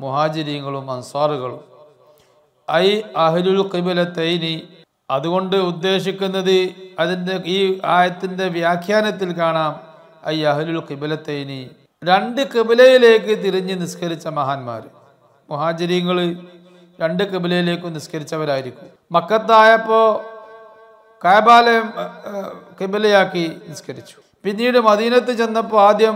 S1: മുഹാജിരീങ്ങളും അൻസാറുകളും. ഐ അഹ്ലുൽ ഖിബ്ലത്തൈനി. അതുകൊണ്ട് ഉദ്ദേശിക്കുന്നത് അതിൻ്റെ ഈ ആയത്തിൻ്റെ വ്യാഖ്യാനത്തിൽ കാണാം, ഐ അഹ്ലുൽ ഖിബ്ലത്തൈനി, രണ്ട് ഖിബ്ലയിലേക്ക് തിരിഞ്ഞ് നിസ്കരിച്ച മഹാന്മാർ. മുഹാജിരീങ്ങൾ രണ്ട് ഖിബ്ലയിലേക്കും നിസ്കരിച്ചവരായിരിക്കും. മക്കത്തായപ്പോൾ കഅബാലയം ഖിബ്ലയാക്കി നിസ്കരിച്ചു. പിന്നീട് മദീനത്ത് ചെന്നപ്പോൾ ആദ്യം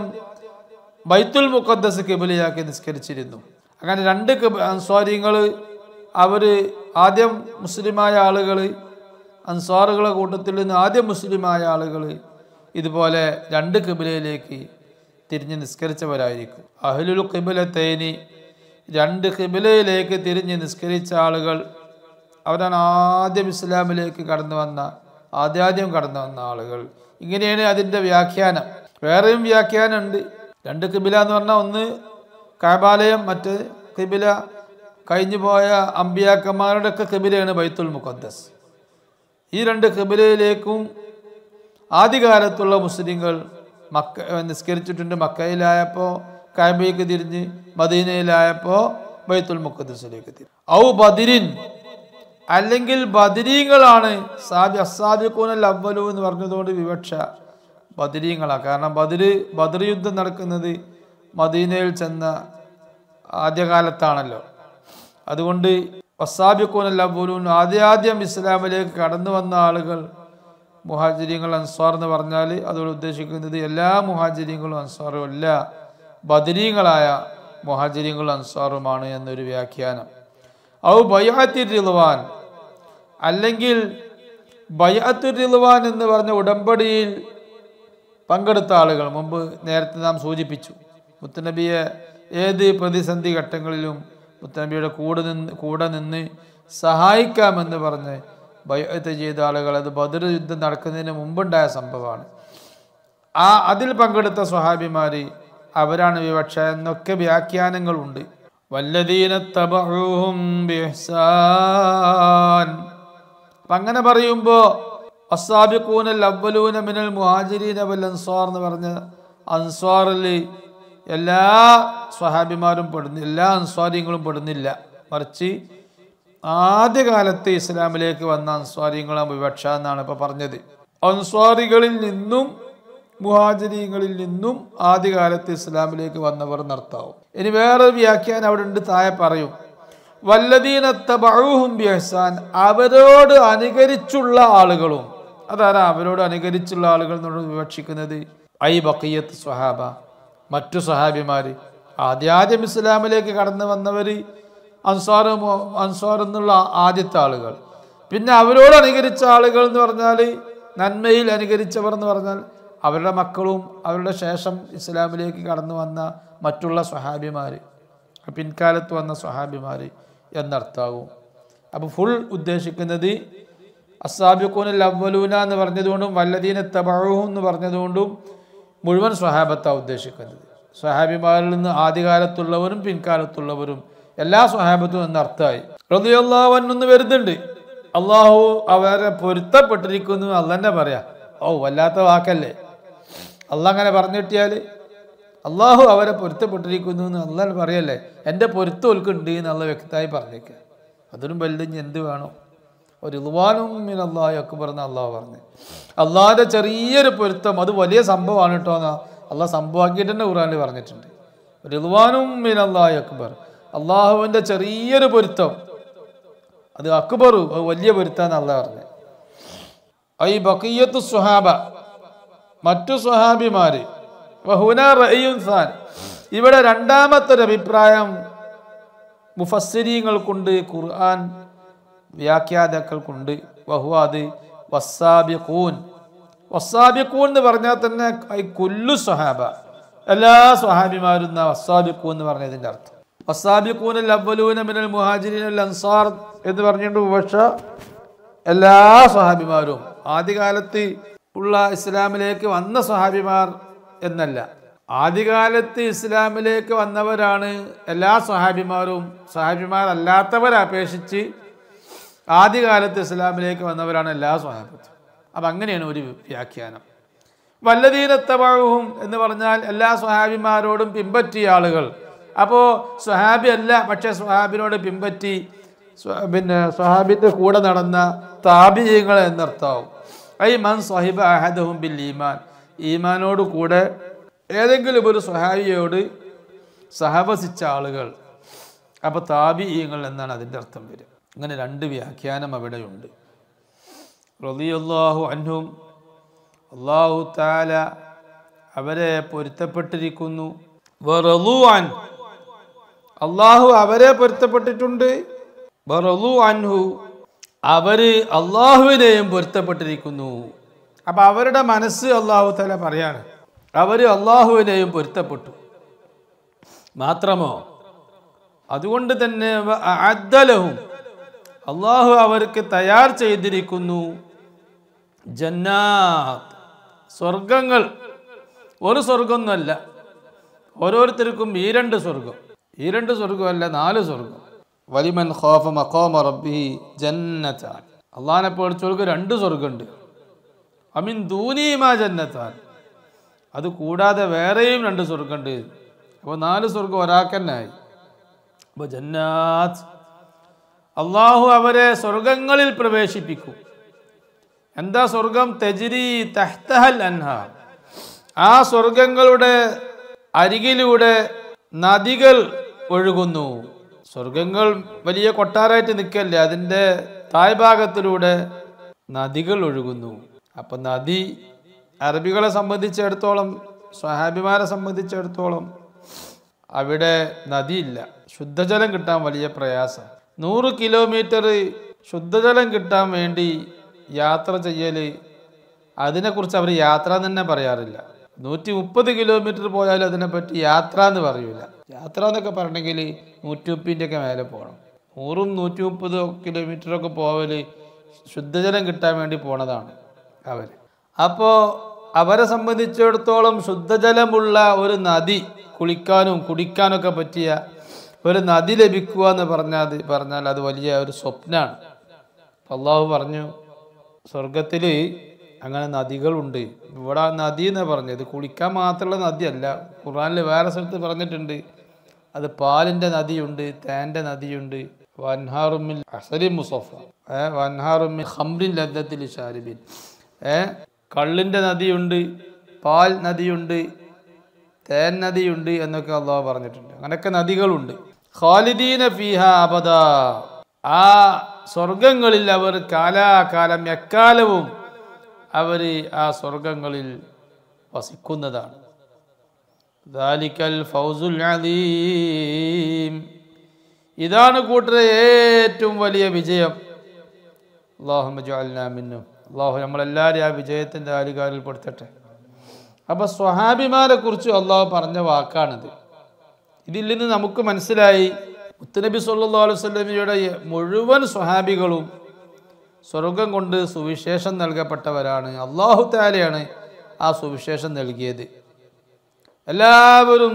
S1: ബൈത്തുൽ മുഖദ്ദസ് ഖിബ്ലയാക്കി നിസ്കരിച്ചിരുന്നു. അങ്ങനെ രണ്ട് അൻസ്വാരികൾ, അവർ ആദ്യം മുസ്ലിമായ ആളുകൾ, അൻസ്വാറുകളുടെ കൂട്ടത്തിൽ നിന്ന് ആദ്യം മുസ്ലിമായ ആളുകൾ ഇതുപോലെ രണ്ട് ഖിബ്ലയിലേക്ക് തിരിഞ്ഞ് നിസ്കരിച്ചവരായിരിക്കും. അഹ്ലുൽ ഖിബ്ലത്തൈനി, രണ്ട് ഖിബ്ലയിലേക്ക് തിരിഞ്ഞ് നിസ്കരിച്ച ആളുകൾ, അവരാണ് ആദ്യം ഇസ്ലാമിലേക്ക് ആദ്യം കടന്നു വന്ന ആളുകൾ. ഇങ്ങനെയാണ് അതിൻ്റെ വ്യാഖ്യാനം. വേറെയും വ്യാഖ്യാനമുണ്ട്. രണ്ട് ഖിബ്ല എന്ന് പറഞ്ഞാൽ ഒന്ന് കഅബാലയം, മറ്റ് ഖിബ്ല കഴിഞ്ഞു പോയ അമ്പിയാക്കന്മാരുടെ ഒക്കെ ഖിബ്ലയാണ് ബൈത്തുൽ മുഖദ്ദസ്. ഈ രണ്ട് ഖിബ്ലയിലേക്കും ആദ്യകാലത്തുള്ള മുസ്ലിങ്ങൾ നിസ്കരിച്ചിട്ടുണ്ട്. മക്കയിലായപ്പോൾ കഅബയ്ക്ക് തിരിഞ്ഞ്, മദീനയിലായപ്പോൾ ബൈത്തുൽ മുഖദ്ദസിലേക്ക് തിരിഞ്ഞു. ഔ ബദരിൻ, അല്ലെങ്കിൽ ബദരീങ്ങളാണ്. അസ്സാബിഖൂനൽ അവ്വലൂ എന്ന് പറഞ്ഞതുകൊണ്ട് വിവക്ഷ ബദരീങ്ങളാണ്. കാരണം ബദർ യുദ്ധം നടക്കുന്നത് മദീനയിൽ ചെന്ന ആദ്യകാലത്താണല്ലോ. അതുകൊണ്ട് അസ്സാബിഖൂനൽ അവ്വലൂൻ ആദ്യം ഇസ്ലാമിലേക്ക് കടന്നു വന്ന ആളുകൾ മുഹാജിരീങ്ങൾ അൻസ്വാർ എന്ന് പറഞ്ഞാൽ അതോട് ഉദ്ദേശിക്കുന്നത് എല്ലാ മുഹാജിരീങ്ങളും അൻസ്വാറും അല്ല, ബദരീങ്ങളായ മുഹാജിരീങ്ങളും അൻസ്വാറുമാണ് എന്നൊരു വ്യാഖ്യാനം. ഔ ബൈഅത്തുർ റിദ്വാൻ, അല്ലെങ്കിൽ ബൈഅത്തുർ റിദ്വാൻ എന്ന് പറഞ്ഞ ഉടമ്പടിയിൽ പങ്കെടുത്ത ആളുകൾ. മുമ്പ് നേരത്തെ നാം സൂചിപ്പിച്ചു, മുത്തുനബിയെ ഏത് പ്രതിസന്ധി ഘട്ടങ്ങളിലും മുത്തുനബിയുടെ കൂടെ നിന്ന് സഹായിക്കാമെന്ന് പറഞ്ഞ് ബൈഅത്ത് ചെയ്ത ആളുകൾ. അത് ബദർ യുദ്ധം നടക്കുന്നതിന് മുമ്പുണ്ടായ സംഭവമാണ്. അതിൽ പങ്കെടുത്ത സ്വഹാബിമാർ അവരാണ് വിവക്ഷ എന്നൊക്കെ വ്യാഖ്യാനങ്ങളുണ്ട്. വല്ലദീന തബഊഹും ബിഇഹ്സാൻ. അപ്പം അങ്ങനെ പറയുമ്പോൾ അസ്സാബിഖൂനൽ അവ്വലൂന മിനൽ മുഹാജിരീന വൽ അൻസാർ എന്ന് പറഞ്ഞ അൻസ്വാറിൽ എല്ലാ സ്വഹാബിമാരും പെടുന്നില്ല, എല്ലാ അൻസ്വാരിങ്ങളും പെടുന്നില്ല. മറിച്ച് ആദ്യകാലത്ത് ഇസ്ലാമിലേക്ക് വന്ന അൻസ്വാരികളാണ് വിവക്ഷ എന്നാണ് ഇപ്പോൾ പറഞ്ഞത്. അൻസ്വാരികളിൽ നിന്നും മുഹാജിരീങ്ങളിൽ നിന്നും ആദ്യകാലത്ത് ഇസ്ലാമിലേക്ക് വന്നവർ എന്നർത്ഥമാവും. ഇനി വേറൊരു വ്യാഖ്യാനം അവിടെ ഉണ്ട്, താഴെ പറയും വല്ലദീന തബഊഹും ബിഇഹ്സാൻ, അവരോട് അനുകരിച്ചുള്ള ആളുകളും. അതാണ് അവരോട് അനുകരിച്ചുള്ള ആളുകൾ എന്നോട് വിവക്ഷിക്കുന്നത് ഐ ബഖിയത്ത് സ്വഹാബ, മറ്റു സ്വഹാബിമാർ, ആദ്യം ഇസ്ലാമിലേക്ക് കടന്നു വന്നവർ, അൻസാർ എന്നുള്ള ആദ്യത്തെ ആളുകൾ. പിന്നെ അവരോട് അനുകരിച്ച ആളുകൾ എന്ന് പറഞ്ഞാൽ, നന്മയിൽ അനുകരിച്ചവർ എന്ന് പറഞ്ഞാൽ അവരുടെ മക്കളും അവരുടെ ശേഷം ഇസ്ലാമിലേക്ക് കടന്നു വന്ന മറ്റുള്ള സ്വഹാബിമാർ, പിൻകാലത്ത് വന്ന സ്വഹാബിമാർ എന്നർത്ഥമാകും. അപ്പോൾ ഫുൾ ഉദ്ദേശിക്കുന്നത് അസ്സാബിഖൂനൽ അവ്വലൂന എന്ന് പറഞ്ഞതുകൊണ്ടും വല്ലദീന തബഊഹും എന്ന് പറഞ്ഞതുകൊണ്ടും മുഴുവൻ സ്വഹാബത്താണ് ഉദ്ദേശിക്കുന്നത്. സ്വഹാബിമാരിൽ നിന്ന് ആദ്യകാലത്തുള്ളവരും പിൻകാലത്തുള്ളവരും എല്ലാ സ്വഹാബത്തും എന്നർത്ഥമായി. റളിയല്ലാഹു അൻഹു എന്ന് വരുന്നുണ്ട്. അള്ളാഹു അവരെ പൊരുത്തപ്പെട്ടിരിക്കുന്നു അല്ല തന്നെ പറയാം. വല്ലാത്ത വാക്കല്ലേ. അള്ളാഹ് അങ്ങനെ പറഞ്ഞു കിട്ടിയാൽ അള്ളാഹു അവരെ പൊരുത്തപ്പെട്ടിരിക്കുന്നു എന്ന് അള്ളാഹ് പറയല്ലേ. എൻ്റെ പൊരുത്തം ഓൽക്കുണ്ട് എന്നുള്ള വ്യക്തമായി പറഞ്ഞേക്കുക. അതിനും വലുത് എന്ത് വേണോ? ഒരു റിദ്വാനും മിൻ അല്ലാഹി അക്ബർ എന്ന് അള്ളാഹു പറഞ്ഞു. അള്ളാഹിൻ്റെ ചെറിയൊരു പൊരുത്തം അത് വലിയ സംഭവമാണ് കേട്ടോ എന്നാ അള്ളാഹ് സംഭവമാക്കിയിട്ട് തന്നെ ഖുർആനിൽ പറഞ്ഞിട്ടുണ്ട്. റിദ്വാനും മിൻ അല്ലാഹി അക്ബർ, അള്ളാഹുവിൻ്റെ ചെറിയൊരു പൊരുത്തം അത് അക്ബറു, അത് വലിയ പൊരുത്താന്ന് അള്ളാഹ് പറഞ്ഞു. ഐ ബഖിയത്തു സ്വഹാബ, മറ്റു സ്വഹാബിമാര്. വഹുന റഅയ്യുൻ സാൻ, ഇവിടെ രണ്ടാമത്തെ ഒരു അഭിപ്രായം മുഫസ്സിരീങ്ങൾക്കുണ്ട്, ഖുർആൻ വ്യാഖ്യാതാക്കൾക്കുണ്ട്. വഹുവ അത് വസ്സാബിഖൂൻ. വസ്സാബിഖൂൻ എന്ന് പറഞ്ഞാൽ തന്നെ കുല്ലു സ്വഹാബ, എല്ലാ സ്വഹാബിമാരും വസ്സാബിഖൂൻ എന്ന് പറഞ്ഞതിൻ്റെ അർത്ഥം. വസ്സാബിഖൂനൽ അവ്വലൂന മിനൽ മുഹാജിരീന വൽ അൻസാർ എന്ന് പറഞ്ഞിട്ട് പക്ഷേ എല്ലാ സ്വഹാബിമാരും ആദ്യകാലത്ത് ഉള്ള ഇസ്ലാമിലേക്ക് വന്ന സ്വഹാബിമാർ എന്നല്ല, ആദ്യകാലത്ത് ഇസ്ലാമിലേക്ക് വന്നവരാണ് എല്ലാ സ്വഹാബിമാരും. സ്വഹാബിമാരല്ലാത്തവരെ അപേക്ഷിച്ച് ആദ്യകാലത്ത് ഇസ്ലാമിലേക്ക് വന്നവരാണ് എല്ലാ സ്വഹാബത്തും. അപ്പം അങ്ങനെയാണ് ഒരു വ്യാഖ്യാനം. വല്ലദീന തബഊഹും എന്ന് പറഞ്ഞാൽ എല്ലാ സ്വഹാബിമാരോടും പിൻപറ്റിയ ആളുകൾ. അപ്പോൾ സ്വഹാബി അല്ല, പക്ഷേ സ്വഹാബിനോട് പിൻപറ്റി സ്വഹാബിൻ്റെ കൂടെ നടന്ന താബിഈങ്ങൾ എന്നർത്ഥമാവും. ഐ മൻ സ്വഹിബ അഹദഹും ബിൽ ഈമാൻ, ഈമാനോട് കൂടെ ഏതെങ്കിലും ഒരു സ്വഹാബിയോട് സഹവസിച്ച ആളുകൾ. അപ്പോൾ താബിഈങ്ങൾ എന്നാണ് അതിൻ്റെ അർത്ഥം വരിക. അങ്ങനെ രണ്ട് വ്യാഖ്യാനം അവിടെയുണ്ട്. റളിയല്ലാഹു അൻഹും, അല്ലാഹു തആല അവരെ പൊരുത്തപ്പെട്ടിരിക്കുന്നു. വറളൂ അൻ, അല്ലാഹു അവരെ പൊരുത്തപ്പെട്ടിട്ടുണ്ട്. വറളൂ അൻഹു, അവര് അള്ളാഹുവിനെയും പൊരുത്തപ്പെട്ടിരിക്കുന്നു. അപ്പം അവരുടെ മനസ്സ് അല്ലാഹു തആല പറയാണ്, അവർ അള്ളാഹുവിനെയും പൊരുത്തപ്പെട്ടു. മാത്രമോ അതുകൊണ്ട് തന്നെ അഅദ്ദലഹും, അള്ളാഹു അവർക്ക് തയ്യാർ ചെയ്തിരിക്കുന്നു ജന്നാത്ത്, സ്വർഗങ്ങൾ. ഒരു സ്വർഗമൊന്നുമല്ല, ഓരോരുത്തർക്കും ഈ രണ്ട് സ്വർഗം, ഈ രണ്ട് സ്വർഗമല്ല 4 സ്വർഗം. വലിമൻ ഖാഫ മഖാമ റബ്ബിഹി ജന്നതാൻ, അള്ളാഹിനെ പേടിച്ചവർക്ക് 2 സ്വർഗമുണ്ട്. അമിൻ ദൂനിമാ ജന്നതാൻ, അത് കൂടാതെ വേറെയും 2 സ്വർഗമുണ്ട്. അപ്പോൾ 4 സ്വർഗം ഒരാൾക്കന്നായി. അപ്പോൾ ജന്നാത്ത്, അള്ളാഹു അവരെ സ്വർഗങ്ങളിൽ പ്രവേശിപ്പിക്കും. എന്താ സ്വർഗം? തജ്രി തഹ്തഹൽ അൻഹാർ, ആ സ്വർഗങ്ങളുടെ അരികിലൂടെ നദികൾ ഒഴുകുന്നു. സ്വർഗങ്ങൾ വലിയ കൊട്ടാരമായിട്ട് നിൽക്കല്ലേ, അതിൻ്റെ താഴ്ഭാഗത്തിലൂടെ നദികൾ ഒഴുകുന്നു. അപ്പം നദി അറബികളെ സംബന്ധിച്ചിടത്തോളം, സ്വഹാബിമാരെ സംബന്ധിച്ചിടത്തോളം അവിടെ നദിയില്ല. ശുദ്ധജലം കിട്ടാൻ വലിയ പ്രയാസം. 100 കിലോമീറ്റർ ശുദ്ധജലം കിട്ടാൻ വേണ്ടി യാത്ര ചെയ്യൽ, അതിനെക്കുറിച്ച് അവർ യാത്ര തന്നെ പറയാറില്ല. 130 കിലോമീറ്റർ പോയാലും അതിനെപ്പറ്റി യാത്ര എന്ന് പറയൂല. യാത്ര എന്നൊക്കെ പറയണമെങ്കിൽ 130ൻ്റെ മേലെ പോകണം. 100ഉം 130 കിലോമീറ്ററൊക്കെ പോവൽ ശുദ്ധജലം കിട്ടാൻ വേണ്ടി പോണതാണ് അവർ. അപ്പോൾ അവരെ സംബന്ധിച്ചിടത്തോളം ശുദ്ധജലമുള്ള ഒരു നദി, കുളിക്കാനും കുടിക്കാനൊക്കെ പറ്റിയ ഒരു നദി ലഭിക്കുക എന്ന് പറഞ്ഞാൽ അത് വലിയ ഒരു സ്വപ്നമാണ്. അള്ളാഹു പറഞ്ഞു സ്വർഗത്തിൽ അങ്ങനെ നദികളുണ്ട്. ഇവിടെ നദി എന്നാണ് പറഞ്ഞത്, കുളിക്കാൻ മാത്രമുള്ള നദിയല്ല. ഖുർആനിൽ വേറെ സ്ഥലത്ത് പറഞ്ഞിട്ടുണ്ട്, അത് പാലിൻ്റെ നദിയുണ്ട്, തേൻ്റെ നദിയുണ്ട്. വൻഹാറുമിൽ അസരി മുസഫ, വൻഹാറുമിൽ ഖംറിൻ ലദ്ദത്തിൽ ഷാരിബിൻ, കള്ളിൻ്റെ നദിയുണ്ട്, പാൽ നദിയുണ്ട്, തേൻ നദിയുണ്ട് എന്നൊക്കെ അള്ളാഹു പറഞ്ഞിട്ടുണ്ട്. അങ്ങനെയൊക്കെ നദികളുണ്ട്. ഖാലിദീന ഫീഹ അബദ, ആ സ്വർഗങ്ങളിൽ അവർ കാലാകാലം എക്കാലവും അവർ ആ സ്വർഗങ്ങളിൽ വസിക്കുന്നതാണ്. ദാലിക്കൽ ഫൗസുൽ അദീം, ഇതാണ് കൂട്ടരെ ഏറ്റവും വലിയ വിജയം. അല്ലാഹുമ്മ ജഅൽനാ മിൻഹും, അള്ളാഹു നമ്മളെല്ലാവരും ആ വിജയത്തിൻ്റെ ആലുകാരിൽ പെടുത്തട്ടെ. അപ്പോൾ സ്വഹാബിമാരെ കുറിച്ച് അള്ളാഹു പറഞ്ഞ വാക്കാണിത്. ഇതിൽ നിന്ന് നമുക്ക് മനസ്സിലായി മുത്തുനബി സല്ലല്ലാഹു അലൈഹി വസല്ലമയുടെ മുഴുവൻ സ്വഹാബികളും സ്വർഗം കൊണ്ട് സുവിശേഷം നൽകപ്പെട്ടവരാണ്. അല്ലാഹു തആലയാണ് ആ സുവിശേഷം നൽകിയത്. എല്ലാവരും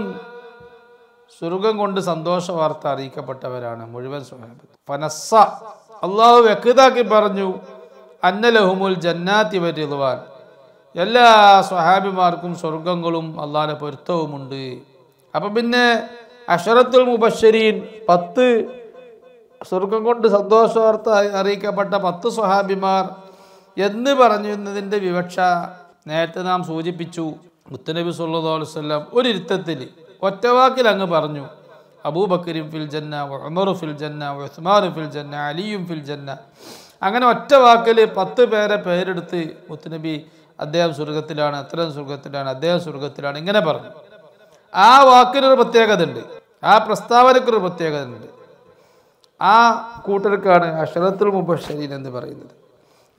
S1: സ്വർഗം കൊണ്ട് സന്തോഷ വാർത്ത അറിയിക്കപ്പെട്ടവരാണ് മുഴുവൻ സ്വഹാബത്ത്. ഫനസ്സ, അള്ളാഹു വ്യക്തമാക്കി പറഞ്ഞു, അന്നലഹുമുൽ ജന്നാത്തി വരിദ്വാൻ, എല്ലാ സ്വഹാബിമാർക്കും സ്വർഗങ്ങളും അള്ളാഹുവിന്റെ പൊരുത്തവുമുണ്ട്. അപ്പം പിന്നെ അശറത്തുൽ മുബശ്ശരീൻ 10 സ്വർഗം കൊണ്ട് സന്തോഷ വാർത്ത അറിയിക്കപ്പെട്ട 10 സ്വഹാബിമാർ എന്ന് പറഞ്ഞു എന്നതിൻ്റെ വിവക്ഷ നേരത്തെ നാം സൂചിപ്പിച്ചു. മുത്തുനബി സല്ലല്ലാഹു അലൈഹി വസല്ലം ഒരു ഇരുത്തത്തിൽ ഒറ്റവാക്കിൽ അങ്ങ് പറഞ്ഞു, അബൂബക്കറും ഫിൽ ജന്ന, ഉമറു ഫിൽ ജന്ന, ഉസ്മാനു ഫിൽ ജന്ന, അലിയും ഫിൽ ജന്ന. അങ്ങനെ ഒറ്റ വാക്കിൽ 10 പേരെ പേരെടുത്ത് മുത്തുനബി അദ്ദേഹം സ്വർഗത്തിലാണ്, അത്രയും സ്വർഗത്തിലാണ്, അദ്ദേഹം സ്വർഗത്തിലാണ്, ഇങ്ങനെ പറഞ്ഞു. ആ വാക്കിനൊരു പ്രത്യേകത ഉണ്ട്, ആ പ്രസ്താവനക്കൊരു പ്രത്യേകത ഉണ്ട്. ആ കൂട്ടർക്കാണ് അശറത്തുൽ മുബശ്ശരീൻ എന്ന് പറയുന്നത്.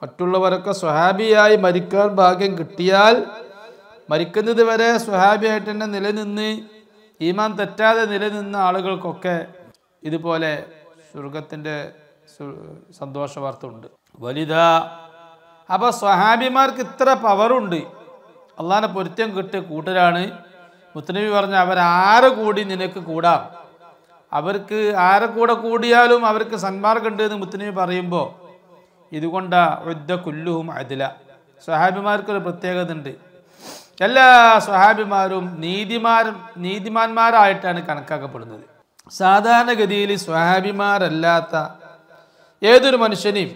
S1: മറ്റുള്ളവരൊക്കെ സ്വഹാബിയായി മരിക്കാൻ ഭാഗ്യം കിട്ടിയാൽ മരിക്കുന്നത് വരെ സ്വഹാബിയായിട്ട് തന്നെ നിലനിന്ന് ഈമാൻ തെറ്റാതെ നിലനിന്ന ആളുകൾക്കൊക്കെ ഇതുപോലെ സ്വർഗത്തിൻ്റെ സന്തോഷ വാർത്ത ഉണ്ട്. വലുതാ, അപ്പോൾ സ്വഹാബിമാർക്ക് ഇത്ര പവറുണ്ട്. അള്ളാഹിനെ പൊരുത്തം കിട്ടിയ കൂട്ടരാണ്. മുത്തുനബി പറഞ്ഞ അവരാരെ കൂടി നിനക്ക് കൂടാം, അവർക്ക് ആരെ കൂടെ കൂടിയാലും അവർക്ക് സന്മാർഗം ഉണ്ട് എന്ന് മുത്തുനബി പറയുമ്പോൾ ഇതുകൊണ്ടാ ഉദ്ദ കുല്ലുഹും അദ്ല. സ്വഹാബിമാർക്കൊരു പ്രത്യേകത ഉണ്ട്. എല്ലാ സ്വഹാബിമാരും നീതിമാന്മാരായിട്ടാണ് കണക്കാക്കപ്പെടുന്നത്. സാധാരണഗതിയിൽ സ്വഹാബിമാരല്ലാത്ത ഏതൊരു മനുഷ്യനെയും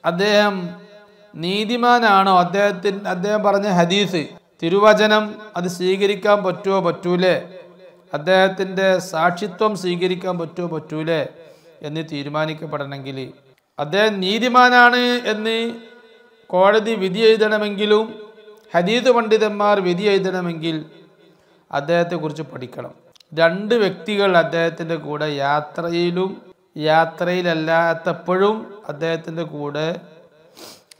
S1: അദ്ദേഹം നീതിമാനാണോ, അദ്ദേഹം പറഞ്ഞ ഹദീസ് തിരുവചനം അത് സ്വീകരിക്കാൻ പറ്റുമോ പറ്റൂലേ, അദ്ദേഹത്തിൻ്റെ സാക്ഷിത്വം സ്വീകരിക്കാൻ പറ്റുമോ പറ്റൂലേ എന്ന് തീരുമാനിക്കപ്പെടണമെങ്കിൽ, അദ്ദേഹം നീതിമാനാണ് എന്ന് കോടതി വിധി എഴുതണമെങ്കിലും ഹദീസ് പണ്ഡിതന്മാർ വിധി എഴുതണമെങ്കിൽ അദ്ദേഹത്തെക്കുറിച്ച് പഠിക്കണം. 2 വ്യക്തികൾ അദ്ദേഹത്തിൻ്റെ കൂടെ യാത്രയിലല്ലാത്തപ്പോഴും അദ്ദേഹത്തിൻ്റെ കൂടെ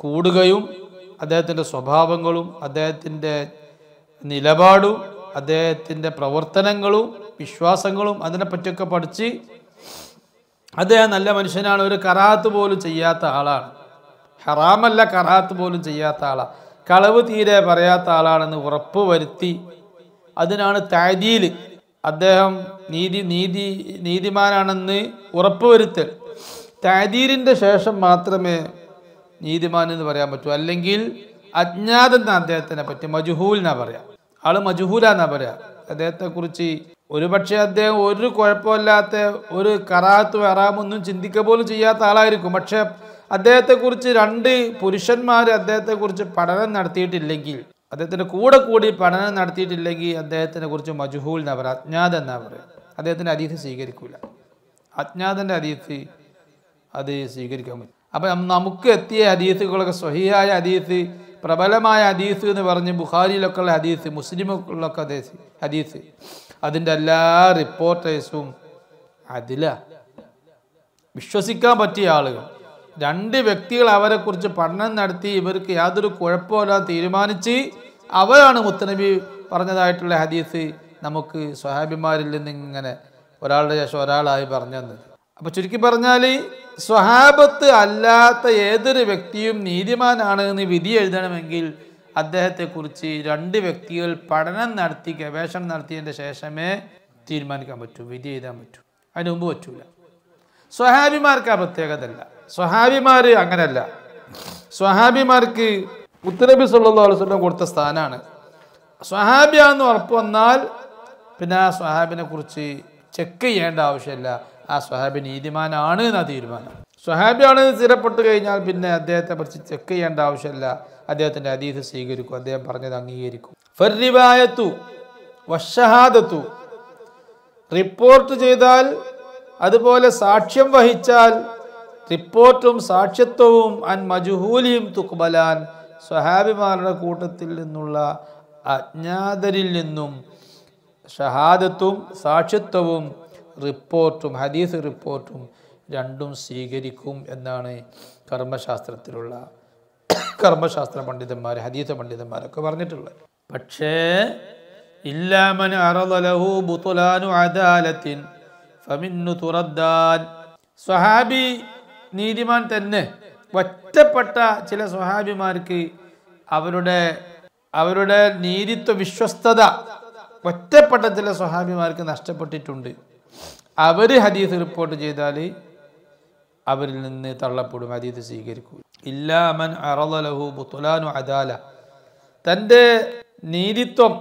S1: കൂടുകയും അദ്ദേഹത്തിൻ്റെ സ്വഭാവങ്ങളും അദ്ദേഹത്തിൻ്റെ നിലപാടും അദ്ദേഹത്തിൻ്റെ പ്രവർത്തനങ്ങളും വിശ്വാസങ്ങളും അതിനെപ്പറ്റിയൊക്കെ പഠിച്ച് അദ്ദേഹം നല്ല മനുഷ്യനാണ്, ഒരു കറാത്ത് പോലും ചെയ്യാത്ത ആളാണ്, ഹറാമല്ല കറാത്ത് പോലും ചെയ്യാത്ത ആളാണ്, കളവ് തീരെ പറയാത്ത ആളാണെന്ന് ഉറപ്പ് വരുത്തി, അതിനാണ് തഅദീൽ, അദ്ദേഹം നീതിമാനാണെന്ന് ഉറപ്പ് വരുത്തൽ. തഅദീലിൻ്റെ ശേഷം മാത്രമേ നീതിമാൻ എന്ന് പറയാൻ പറ്റൂ. അല്ലെങ്കിൽ അജ്ഞാതൻ എന്നാ അദ്ദേഹത്തിനെ പറ്റി, മജ്ഹൂൽ എന്നാ പറയാം, ആള് മജ്ഹൂലാന്നാ പറയാം. അദ്ദേഹത്തെക്കുറിച്ച് ഒരുപക്ഷെ അദ്ദേഹം ഒരു കുഴപ്പമില്ലാത്ത, ഒരു കറാത്ത് ഹറാമൊന്നും ചിന്തിക്കുക പോലും ചെയ്യാത്ത ആളായിരിക്കും. പക്ഷെ അദ്ദേഹത്തെക്കുറിച്ച് 2 പുരുഷന്മാർ അദ്ദേഹത്തെക്കുറിച്ച് പഠനം നടത്തിയിട്ടില്ലെങ്കിൽ, അദ്ദേഹത്തിൻ്റെ കൂടെ കൂടി പഠനം നടത്തിയിട്ടില്ലെങ്കിൽ അദ്ദേഹത്തിനെ കുറിച്ച് മജ്ഹൂൽ എന്നാ പറയാം, അജ്ഞാതൻ എന്നാ പറയാം. അദ്ദേഹത്തിൻ്റെ ഹദീസ് സ്വീകരിക്കൂല, അജ്ഞാതൻ്റെ ഹദീസ് അത് സ്വീകരിക്കാൻ പറ്റും. അപ്പം നമുക്ക് എത്തിയ ഹദീസുകളൊക്കെ സ്വഹീഹായ ഹദീസ്, പ്രബലമായ ഹദീസ് എന്ന് പറഞ്ഞ് ബുഖാരിയിലൊക്കെ ഉള്ള ഹദീസ്, മുസ്ലിമൊക്കെ ഹദീസ്, അതിൻ്റെ എല്ലാ റിപ്പോർട്ടേഴ്സും അതില വിശ്വസിക്കാൻ പറ്റിയ ആളുകൾ. 2 വ്യക്തികൾ അവരെക്കുറിച്ച് പഠനം നടത്തി ഇവർക്ക് യാതൊരു കുഴപ്പമില്ല തീരുമാനിച്ച് അവരാണ് മുത്തുനബി പറഞ്ഞതായിട്ടുള്ള ഹദീസ് നമുക്ക് സ്വഹാബിമാരിൽ നിന്ന് ഇങ്ങനെ ഒരാളുടെ ശേഷം ഒരാളായി പറഞ്ഞു തന്നത്. അപ്പോൾ ചുരുക്കി പറഞ്ഞാൽ സ്വഹാബത്ത് അല്ലാത്ത ഏതൊരു വ്യക്തിയും നീതിമാനാണ് എന്ന് വിധി എഴുതണമെങ്കിൽ അദ്ദേഹത്തെക്കുറിച്ച് 2 വ്യക്തികൾ പഠനം നടത്തി ഗവേഷണം നടത്തിയതിൻ്റെ ശേഷമേ തീരുമാനിക്കാൻ പറ്റൂ, വിധി എഴുതാൻ പറ്റൂ. അതിന് മുമ്പ് പറ്റൂല. സ്വഹാബിമാർക്ക് ആ പ്രത്യേകത അല്ല. സ്വഹാബിമാർ അങ്ങനല്ല. സ്വഹാബിമാർക്ക് മുത്തുനബി സല്ലല്ലാഹു അലൈഹി വസല്ലം കൊടുത്ത സ്ഥാനമാണ്. സ്വഹാബിയാന്ന് ഉറപ്പ് വന്നാൽ പിന്നെ ആ സ്വഹാബിനെ കുറിച്ച് ചെക്ക് ചെയ്യേണ്ട ആവശ്യമില്ല. ആ സ്വഹാബി നീതിമാനാണ് എന്നാ തീരുമാനം. സ്വഹാബിയാണെന്ന് സ്ഥിരപ്പെട്ട് കഴിഞ്ഞാൽ പിന്നെ അദ്ദേഹത്തെ കുറിച്ച് ചെക്ക് ചെയ്യേണ്ട ആവശ്യമില്ല. അദ്ദേഹത്തിൻ്റെ ഹദീസ് സ്വീകരിക്കും, അദ്ദേഹം പറഞ്ഞത് അംഗീകരിക്കും. ഫർരിവായത്തു വശഹാദത്തു, റിപ്പോർട്ട് ചെയ്താൽ അതുപോലെ സാക്ഷ്യം വഹിച്ചാൽ റിപ്പോർട്ടും സാക്ഷ്യത്വവും അൻ മജ്ഹൂലിഹിം തുഖ്ബലാൻ, സ്വഹാബിമാരുടെ കൂട്ടത്തിൽ നിന്നുള്ള അജ്ഞാതരിൽ നിന്നും ഷഹാദത്തും സാക്ഷ്യത്വവും റിപ്പോർട്ടും ഹദീസ് റിപ്പോർട്ടും രണ്ടും സ്വീകരിക്കും എന്നാണ് കർമ്മശാസ്ത്ര പണ്ഡിതന്മാർ, ഹദീസ് പണ്ഡിതന്മാരൊക്കെ പറഞ്ഞിട്ടുള്ളത്. പക്ഷേ ഇല്ലാമൻ അറള ലഹു ബുത്ലാനു അദാലത്തിൻ ഫമിന്നു തുറദ്ദാൻ, സ്വഹാബി നീതിമാൻ തന്നെ ഒറ്റപ്പെട്ട ചില സ്വഹാബിമാർക്ക് അവരുടെ നീതിത്വ വിശ്വസ്തത ഒറ്റപ്പെട്ട ചില സ്വഹാബിമാർക്ക് നഷ്ടപ്പെട്ടിട്ടുണ്ട്. അവർ ഹദീസ് റിപ്പോർട്ട് ചെയ്താൽ അവരിൽ നിന്ന് തള്ളപ്പെടും, ഹദീസ് സ്വീകരിക്കും. ഇല്ലാമൻ അറള ലഹു ബുത്ലാനു അദാല, തൻ്റെ നീതിത്വം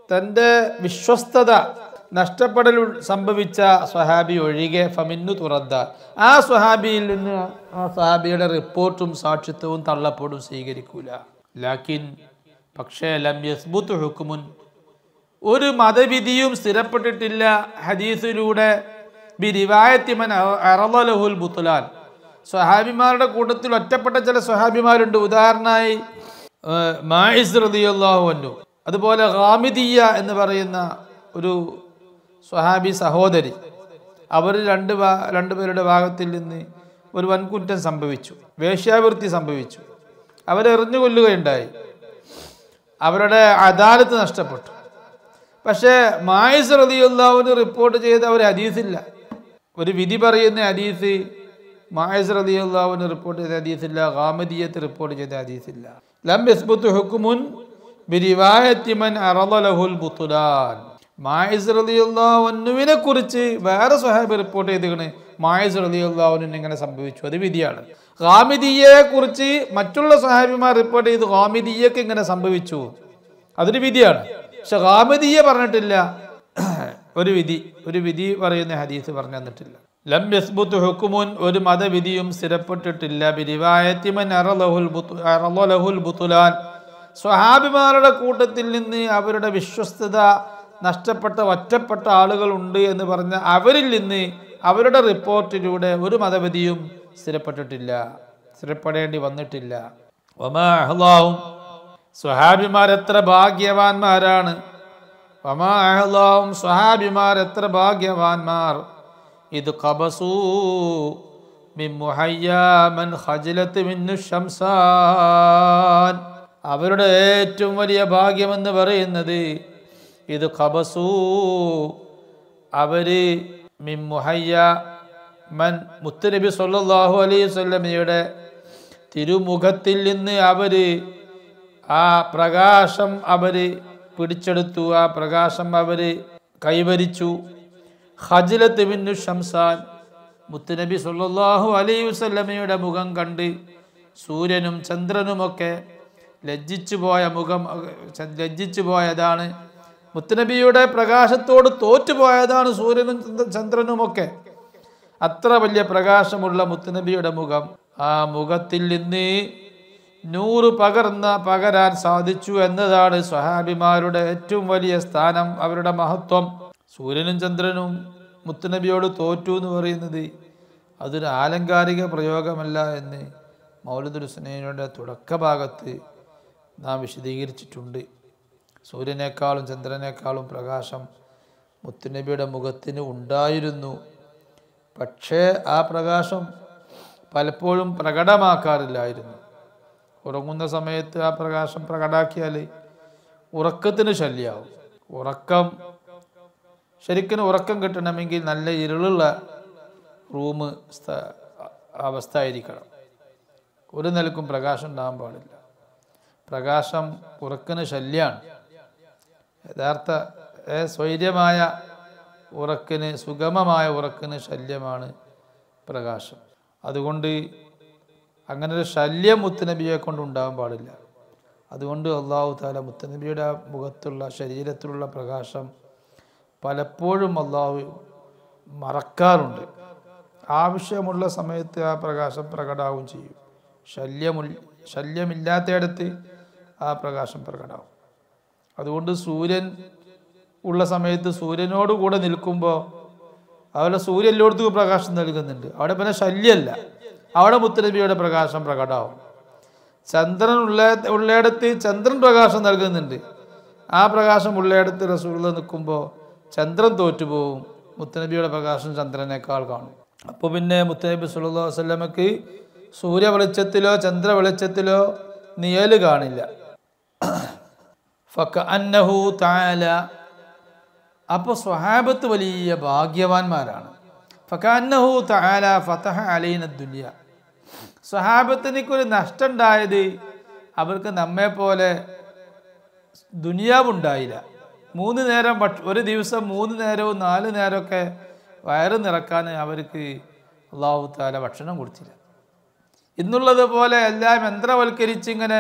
S1: തൻ്റെ വിശ്വസ്തത നഷ്ടപ്പെടൽ സംഭവിച്ച സ്വഹാബി ഒഴികെ ഫമിന്നു തുറദ്ദ, ആ സ്വഹാബിയിൽ നിന്ന് ആ സ്വഹാബിയുടെ റിപ്പോർട്ടും സാക്ഷിത്വവും തള്ളപ്പെടും, സ്വീകരിക്കൂല. ലാക്കിൻ പക്ഷേ ലം യസ്ബുത്ത് ഹുക്മുൻ, ഒരു മതവിധിയും സ്ഥിരപ്പെട്ടിട്ടില്ല ഹദീസിലൂടെ ബിരിവായത്തി മൻ അറള ലഹുൽ ബുത്ലാൻ, സ്വഹാബിമാരുടെ കൂട്ടത്തിൽ ഒറ്റപ്പെട്ട ചില സ്വഹാബിമാരുണ്ട്. ഉദാഹരണമായി മാഇസ് റളിയല്ലാഹു അൻഹു, അതുപോലെ ഗാമിദിയ എന്ന് പറയുന്ന ഒരു സ്വഹാബി സഹോദരി, അവർ രണ്ടുപേരുടെ ഭാഗത്തിൽ നിന്ന് ഒരു വൻകുറ്റം സംഭവിച്ചു, വേശ്യാവൃത്തി സംഭവിച്ചു, അവരെറിഞ്ഞു കൊല്ലുകയുണ്ടായി, അവരുടെ അദാലത്ത് നഷ്ടപ്പെട്ടു. പക്ഷേ മാഇസ് റളിയല്ലാഹു അൻഹു റിപ്പോർട്ട് ചെയ്ത ഒരു ഹദീസില്ല, ഒരു വിധി പറയുന്ന ഹദീസ് മാഇസ് റളിയല്ലാഹു അൻഹു റിപ്പോർട്ട് ചെയ്ത ഹദീസില്ല, ഗാമിദിയത്ത് റിപ്പോർട്ട് ചെയ്ത ഹദീസില്ല. ലം യസ്ബുത്ത് ഹുക്മുൻ ബിരിവായത്തി മൻ അറള ലഹുൽ ബുത്ലാൻ, മാഇസ് റളിയല്ലാഹു അൻഹുവിനെ കുറിച്ച് വേറെ സ്വഹാബി റിപ്പോർട്ട് ചെയ്തിരിക്കണ്, മാഇസ് റളിയല്ലാഹു അൻഹു ഇങ്ങനെ സംഭവിച്ചു, അത് വിധിയാണ്. ഗാമിദിയയെ കുറിച്ച് മറ്റുള്ള സ്വഹാബിമാർ റിപ്പോർട്ട് ചെയ്ത് ഗാമിദിയക്ക് ഇങ്ങനെ സംഭവിച്ചു, അതൊരു വിധിയാണ്. പക്ഷെ ഗാമിദിയ പറഞ്ഞിട്ടില്ല, ഒരു വിധി പറയുന്ന ഹദീസ് പറഞ്ഞു തന്നിട്ടില്ല. ലം യസ്ബുത്ത് ഹുക്മുൻ, ഒരു മതവിധിയും സ്ഥിരപ്പെട്ടിട്ടില്ല ബിരിവായത്തി മൻ അറള ലഹുൽ ബുത്ലാൻ, സ്വഹാബിമാരുടെ കൂട്ടത്തിൽ നിന്ന് അവരുടെ വിശ്വസ്തത നഷ്ടപ്പെട്ട ഒറ്റപ്പെട്ട ആളുകളുണ്ട് എന്ന് പറഞ്ഞ അവരിൽ നിന്ന് അവരുടെ റിപ്പോർട്ടിലൂടെ ഒരു മതവിധിയും സ്ഥിരപ്പെടേണ്ടി വന്നിട്ടില്ല. വമാ അഹ്ലാഹും, സ്വഹാബിമാർ എത്ര ഭാഗ്യവാന്മാരാണ്, വമാ അഹ്ലാഹും, സ്വഹാബിമാർ എത്ര ഭാഗ്യവാന്മാർ, ഇത് ഖബസൂ മിൻ മുഹയ്യാ മൻ ഖജലത് മിന്നു ശംസാൻ, അവരുടെ ഏറ്റവും വലിയ ഭാഗ്യമെന്ന് പറയുന്നത് ഇത് ഖബസൂ, അവര് മിൻ മുഹയ്യാ മൻ, മുത്തുനബി സല്ലല്ലാഹു അലൈഹി വസല്ലമയുടെ തിരുമുഖത്തിൽ നിന്ന് അവര് ആ പ്രകാശം അവര് പിടിച്ചെടുത്തു, ആ പ്രകാശം അവര് കൈവരിച്ചു. ഖജലത് മിന്നു ശംസാൻ, മുത്തുനബി സല്ലല്ലാഹു അലൈഹി വസല്ലമയുടെ മുഖം കണ്ട് സൂര്യനും ചന്ദ്രനുമൊക്കെ ലജ്ജിച്ചു പോയതാണ്, മുത്തുനബിയുടെ പ്രകാശത്തോട് തോറ്റുപോയതാണ് സൂര്യനും ചന്ദ്രനുമൊക്കെ. അത്ര വലിയ പ്രകാശമുള്ള മുത്തുനബിയുടെ മുഖം, ആ മുഖത്തിൽ നിന്ന് നൂറ് പകരാൻ സാധിച്ചു എന്നതാണ് സ്വഹാബിമാരുടെ ഏറ്റവും വലിയ സ്ഥാനം, അവരുടെ മഹത്വം. സൂര്യനും ചന്ദ്രനും മുത്തുനബിയോട് തോറ്റു എന്ന് പറയുന്നത് അതൊരു ആലങ്കാരിക പ്രയോഗമല്ല എന്ന് മൗലിദുൽ ഹുസ്നൈനിയുടെ തുടക്കഭാഗത്ത് നാം വിശദീകരിച്ചിട്ടുണ്ട്. സൂര്യനേക്കാളും ചന്ദ്രനേക്കാളും പ്രകാശം മുത്തുനബിയുടെ മുഖത്തിന് ഉണ്ടായിരുന്നു. പക്ഷേ ആ പ്രകാശം പലപ്പോഴും പ്രകടമാക്കാറില്ലായിരുന്നു. ഉറങ്ങുന്ന സമയത്ത് ആ പ്രകാശം പ്രകടാക്കിയാൽ ഉറക്കത്തിന് ശല്യമാവും. ശരിക്കും ഉറക്കം കിട്ടണമെങ്കിൽ നല്ല ഇരുളുള്ള റൂം അവസ്ഥ ആയിരിക്കണം. ഒരു നിലക്കും പ്രകാശം ഉണ്ടാകാൻ പാടില്ല. പ്രകാശം ഉറക്കിന് ശല്യമാണ്. യഥാർത്ഥ സ്വൈര്യമായ ഉറക്കിന്, സുഗമമായ ഉറക്കിന് ശല്യമാണ് പ്രകാശം. അതുകൊണ്ട് അങ്ങനെ ഒരു ശല്യം മുത്തുനബിയെ കൊണ്ട് ഉണ്ടാകാൻ പാടില്ല. അതുകൊണ്ട് അല്ലാഹു തആല മുത്തുനബിയുടെ മുഖത്തുള്ള ശരീരത്തിലുള്ള പ്രകാശം പലപ്പോഴും അല്ലാഹു മറക്കാറുണ്ട്. ആവശ്യമുള്ള സമയത്ത് ആ പ്രകാശം പ്രകടാവും ചെയ്യും. ശല്യമില്ലാത്തയിടത്ത് ആ പ്രകാശം പ്രകടാവും. അതുകൊണ്ട് സൂര്യൻ ഉള്ള സമയത്ത് സൂര്യനോട് കൂടെ നിൽക്കുമ്പോൾ അവിടെ സൂര്യൻ എല്ലായിടത്തും പ്രകാശം നൽകുന്നുണ്ട്. അവിടെ പിന്നെ ശല്യമല്ല, അവിടെ മുത്തുനബിയുടെ പ്രകാശം പ്രകടമാവും. ചന്ദ്രൻ ഉള്ളയിടത്ത് ചന്ദ്രൻ പ്രകാശം നൽകുന്നുണ്ട്, ആ പ്രകാശം ഉള്ളയിടത്ത് റസൂലുള്ളാഹി നിൽക്കുമ്പോൾ ചന്ദ്രൻ തോറ്റുപോകും. മുത്തുനബിയുടെ പ്രകാശം ചന്ദ്രനേക്കാൾ കാണും. അപ്പോൾ പിന്നെ മുത്തുനബി സല്ലല്ലാഹു അലൈഹി വസല്ലമക്ക് സൂര്യ വെളിച്ചത്തിലോ ചന്ദ്ര വെളിച്ചത്തിലോ നിഴല് കാണില്ല. ഫകഅന്നഹു തആല, അപ്പോൾ സ്വഹാബത്ത് വലിയ ഭാഗ്യവാന്മാരാണ്. ഫകഅന്നഹു തആല ഫതഹ അലൈന ദുനിയ, സ്വഹാബത്തിനൊരു നഷ്ടം ഉണ്ടായത് അവർക്ക് നമ്മെ പോലെ ദുനിയാവുണ്ടായില്ല. 3 നേരം ഒരു ദിവസം 3 നേരവും 4 നേരമൊക്കെ വയറ് നിറക്കാൻ അവർക്ക് അല്ലാഹു തആല ഭക്ഷണം കൊടുത്തില്ല. ഇന്നുള്ളത് പോലെ എല്ലാം യന്ത്രവൽക്കരിച്ച് ഇങ്ങനെ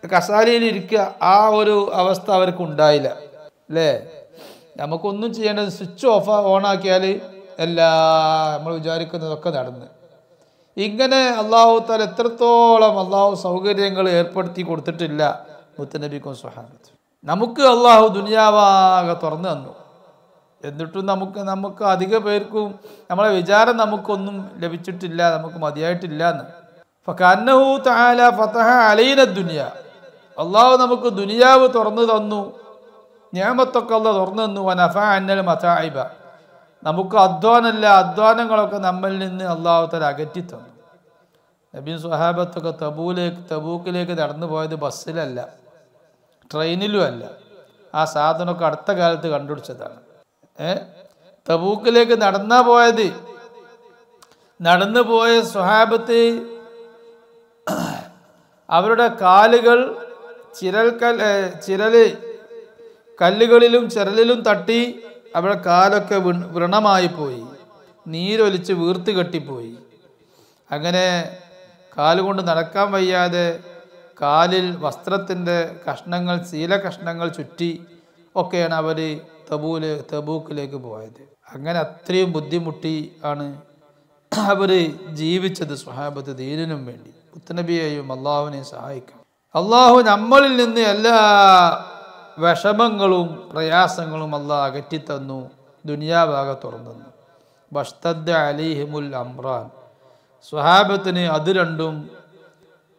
S1: കസാലയിൽ ഇരിക്കുക, ആ ഒരു അവസ്ഥ അവർക്ക് ഉണ്ടായില്ല അല്ലേ? നമുക്കൊന്നും ചെയ്യേണ്ടത് സ്വിച്ച് ഓണാക്കിയാൽ നമ്മൾ വിചാരിക്കുന്നതൊക്കെ നടന്ന്. ഇങ്ങനെ അല്ലാഹു തആല എത്രത്തോളം അല്ലാഹു സൗകര്യങ്ങൾ ഏർപ്പെടുത്തി കൊടുത്തിട്ടില്ല മുത്തുനബിക്കും സ്വഹാബത്തും. നമുക്ക് അല്ലാഹു ദുനിയാവാകെ തുറന്നു തന്നു. എന്നിട്ടും നമുക്ക് അധിക പേർക്കും നമ്മളെ വിചാരം നമുക്കൊന്നും ലഭിച്ചിട്ടില്ല, നമുക്ക് മതിയായിട്ടില്ല എന്ന്. ഫകഅന്നഹു തആല ഫതഹ അലൈന ദുനിയ, അല്ലാഹു നമുക്ക് ദുനിയാവ് തുറന്നു തന്നു, നിഅമത്തൊക്കെ അല്ലാഹു തുറന്നു തന്നു. വനഫഅ അന്നൽ മതാഇബ, നമുക്ക് അധ്വാനങ്ങളൊക്കെ നമ്മിൽ നിന്ന് അല്ലാഹു തആല അകറ്റി തന്നു. നബിയും സ്വഹാബത്തൊക്കെ തബൂക്കിലേക്ക് നടന്നു പോയത് ബസ്സിലല്ല, ട്രെയിനിലും അല്ല. ആ സാധനമൊക്കെ അടുത്ത കാലത്ത് കണ്ടുപിടിച്ചതാണ്. തബൂക്കിലേക്ക് നടന്നു പോയ സ്വഹാബത്ത് അവരുടെ കാലുകൾ കല്ലുകളിലും ചിരലിലും തട്ടി അവരുടെ കാലൊക്കെ വ്രണമായി പോയി, നീരൊലിച്ച് വീർത്ത് കെട്ടിപ്പോയി. അങ്ങനെ കാലുകൊണ്ട് നടക്കാൻ വയ്യാതെ കാലിൽ വസ്ത്രത്തിൻ്റെ കഷ്ണങ്ങൾ, ശീല കഷ്ണങ്ങൾ ചുറ്റി ഒക്കെയാണ് അവർ തബൂക്കിലേക്ക് പോയത്. അങ്ങനെ അത്രയും ബുദ്ധിമുട്ടി ആണ് അവർ ജീവിച്ചത് സ്വഹാബത്ത് ദീനിനും വേണ്ടി. മുത്തുനബിയെയും അള്ളാഹുവിനെയും സഹായിക്കാം. അള്ളാഹു നമ്മളിൽ നിന്ന് എല്ലാ വിഷമങ്ങളും പ്രയാസങ്ങളും അള്ളാഹ് അകറ്റിത്തന്നു, ദുനിയാവാകെ തുറന്നു. ബസ്തദ്ദ അലൈഹിമുൽ അംറാൻ, സ്വഹാബത്തിന് അത് രണ്ടും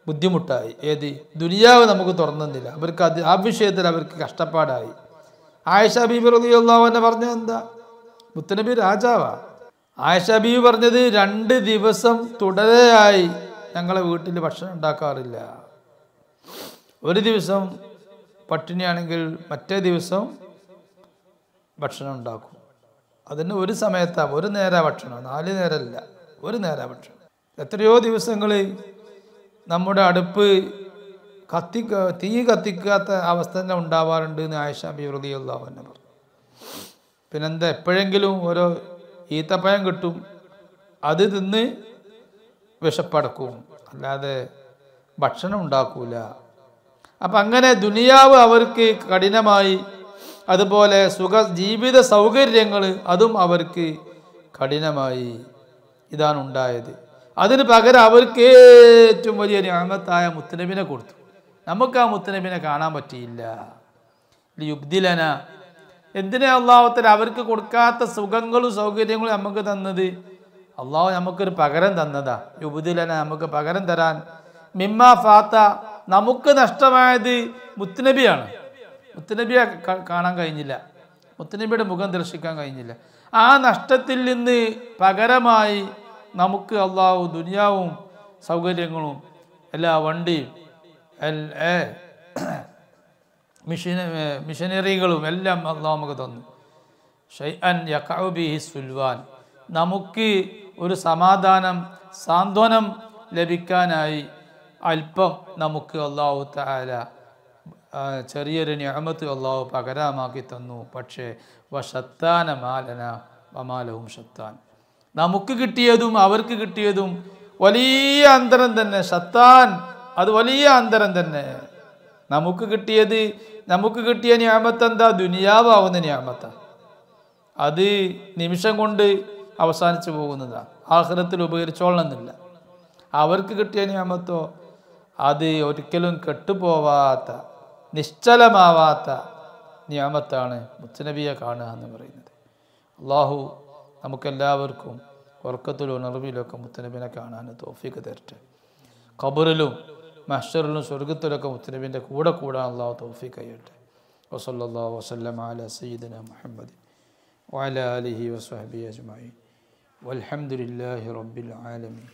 S1: ബുദ്ധിമുട്ടായി. ഏത്? ദുനിയാവ് നമുക്ക് തുറന്നില്ല, അവർക്ക് ആ വിഷയത്തിൽ അവർക്ക് കഷ്ടപ്പാടായി. ആയിഷ ബീബി റളിയല്ലാഹു അൻഹ പറഞ്ഞത് എന്താ? മുത്തുനബി രാജാവാ. ആയിഷ ബീബി പറഞ്ഞത് 2 ദിവസം തുടരെയായി ഞങ്ങളെ വീട്ടിൽ ഭക്ഷണം ഉണ്ടാക്കാറില്ല. ഒരു ദിവസം പട്ടിണിയാണെങ്കിൽ മറ്റേ ദിവസം ഭക്ഷണം ഉണ്ടാക്കും. അതിന് ഒരു സമയത്താണ്, ഒരു നേരം ഭക്ഷണം, 4 നേരമല്ല, ഒരു നേരം ഭക്ഷണം. എത്രയോ ദിവസങ്ങൾ നമ്മുടെ അടുപ്പ് തീ കത്തിക്കാത്ത അവസ്ഥ തന്നെ ഉണ്ടാവാറുണ്ട് എന്ന് ആയിഷ ബീബി റളിയല്ലാഹു അൻഹ പറഞ്ഞു. പിന്നെന്താ, എപ്പോഴെങ്കിലും ഓരോ ഈത്തപ്പഴം കിട്ടും, അത് തിന്ന് വിശപ്പടക്കും, അല്ലാതെ ഭക്ഷണം ഉണ്ടാക്കൂല. അപ്പം അങ്ങനെ ദുനിയാവ് അവർക്ക് കഠിനമായി. അതുപോലെ ജീവിത സൗകര്യങ്ങൾ അതും അവർക്ക് കഠിനമായി. ഇതാണ് ഉണ്ടായത്. അതിന് പകരം അവർക്ക് ഏറ്റവും വലിയ നിഅമത്തായ മുത്തുനബിനെ കൊടുത്തു. നമുക്ക് ആ മുത്തുനബിനെ കാണാൻ പറ്റിയില്ല. യുബ്ദിലന, എന്തിനാ അല്ലാഹു തആല അവർക്ക് കൊടുക്കാത്ത സുഖങ്ങളും സൗകര്യങ്ങളും നമുക്ക് തന്നത്? അല്ലാഹു നമുക്കൊരു പകരം തന്നതാ. യുബ്ദിലന, നമുക്ക് പകരം തരാൻ. മിമ്മ ഫാത്ത, നമുക്ക് നഷ്ടമായത് മുത്തുനബിയാണ്. മുത്തുനബിയെ കാണാൻ കഴിഞ്ഞില്ല, മുത്തുനബിയുടെ മുഖം ദർശിക്കാൻ കഴിഞ്ഞില്ല. ആ നഷ്ടത്തിൽ നിന്ന് പകരമായി നമുക്ക് അല്ലാഹു ദുനിയാവും സൗകര്യങ്ങളും എല്ലാ വണ്ടിയും മിഷനറികളും എല്ലാം അല്ലാഹു നമുക്ക് തന്നു. ഷൈഅൻ യഖഉ ബിഹി സുൽവാൻ, നമുക്ക് ഒരു സമാധാനം, സാന്ത്വനം ലഭിക്കാനായി അല്പം നമുക്ക് അല്ലാഹു തആല ചെറിയൊരു നിഅമത്ത് അല്ലാഹു പകരമാക്കി തന്നു. പക്ഷേ വശത്താന മാലന വമാലഹും ഷത്താൻ, നമുക്ക് കിട്ടിയതും അവർക്ക് കിട്ടിയതും വലിയ അന്തരം തന്നെ. ഷത്താൻ, അത് വലിയ അന്തരം തന്നെ. നമുക്ക് കിട്ടിയ നിഅമത്ത് എന്താ? ദുനിയാവാവുന്ന നിഅമത്താണ്. അത് നിമിഷം കൊണ്ട് അവസാനിച്ചു പോകുന്നതാണ്, ആഖിറത്തിൽ ഉപകരിച്ചോളണമെന്നില്ല. അവർക്ക് കിട്ടിയ നിഅമത്തോ അത് ഒരിക്കലും കെട്ടുപോവാത്ത നിശ്ചലമാവാത്ത നിയമത്താണ് മുത്തുനബിയെ കാണുക എന്ന് പറയുന്നത്. അള്ളാഹു നമുക്കെല്ലാവർക്കും ഉറക്കത്തിലും ഉണർവിലൊക്കെ മുത്തുനബിനെ കാണാൻ തൗഫീഖ് തരട്ടെ. ഖബറിലും മഹ്ശറിലും സ്വർഗത്തിലൊക്കെ മുത്തുനബിൻ്റെ കൂടെ കൂടാൻ അള്ളാഹു തൗഫീഖ് ചെയ്യട്ടെ. വസല്ലല്ലാഹു വസല്ലമ അലാ സയ്യിദിനാ മുഹമ്മദ് വഅലാ ആലിഹി വസ്വഹ്ബിഹി അജ്മഈൻ വൽഹംദുലില്ലാഹി റബ്ബിൽ ആലമീൻ.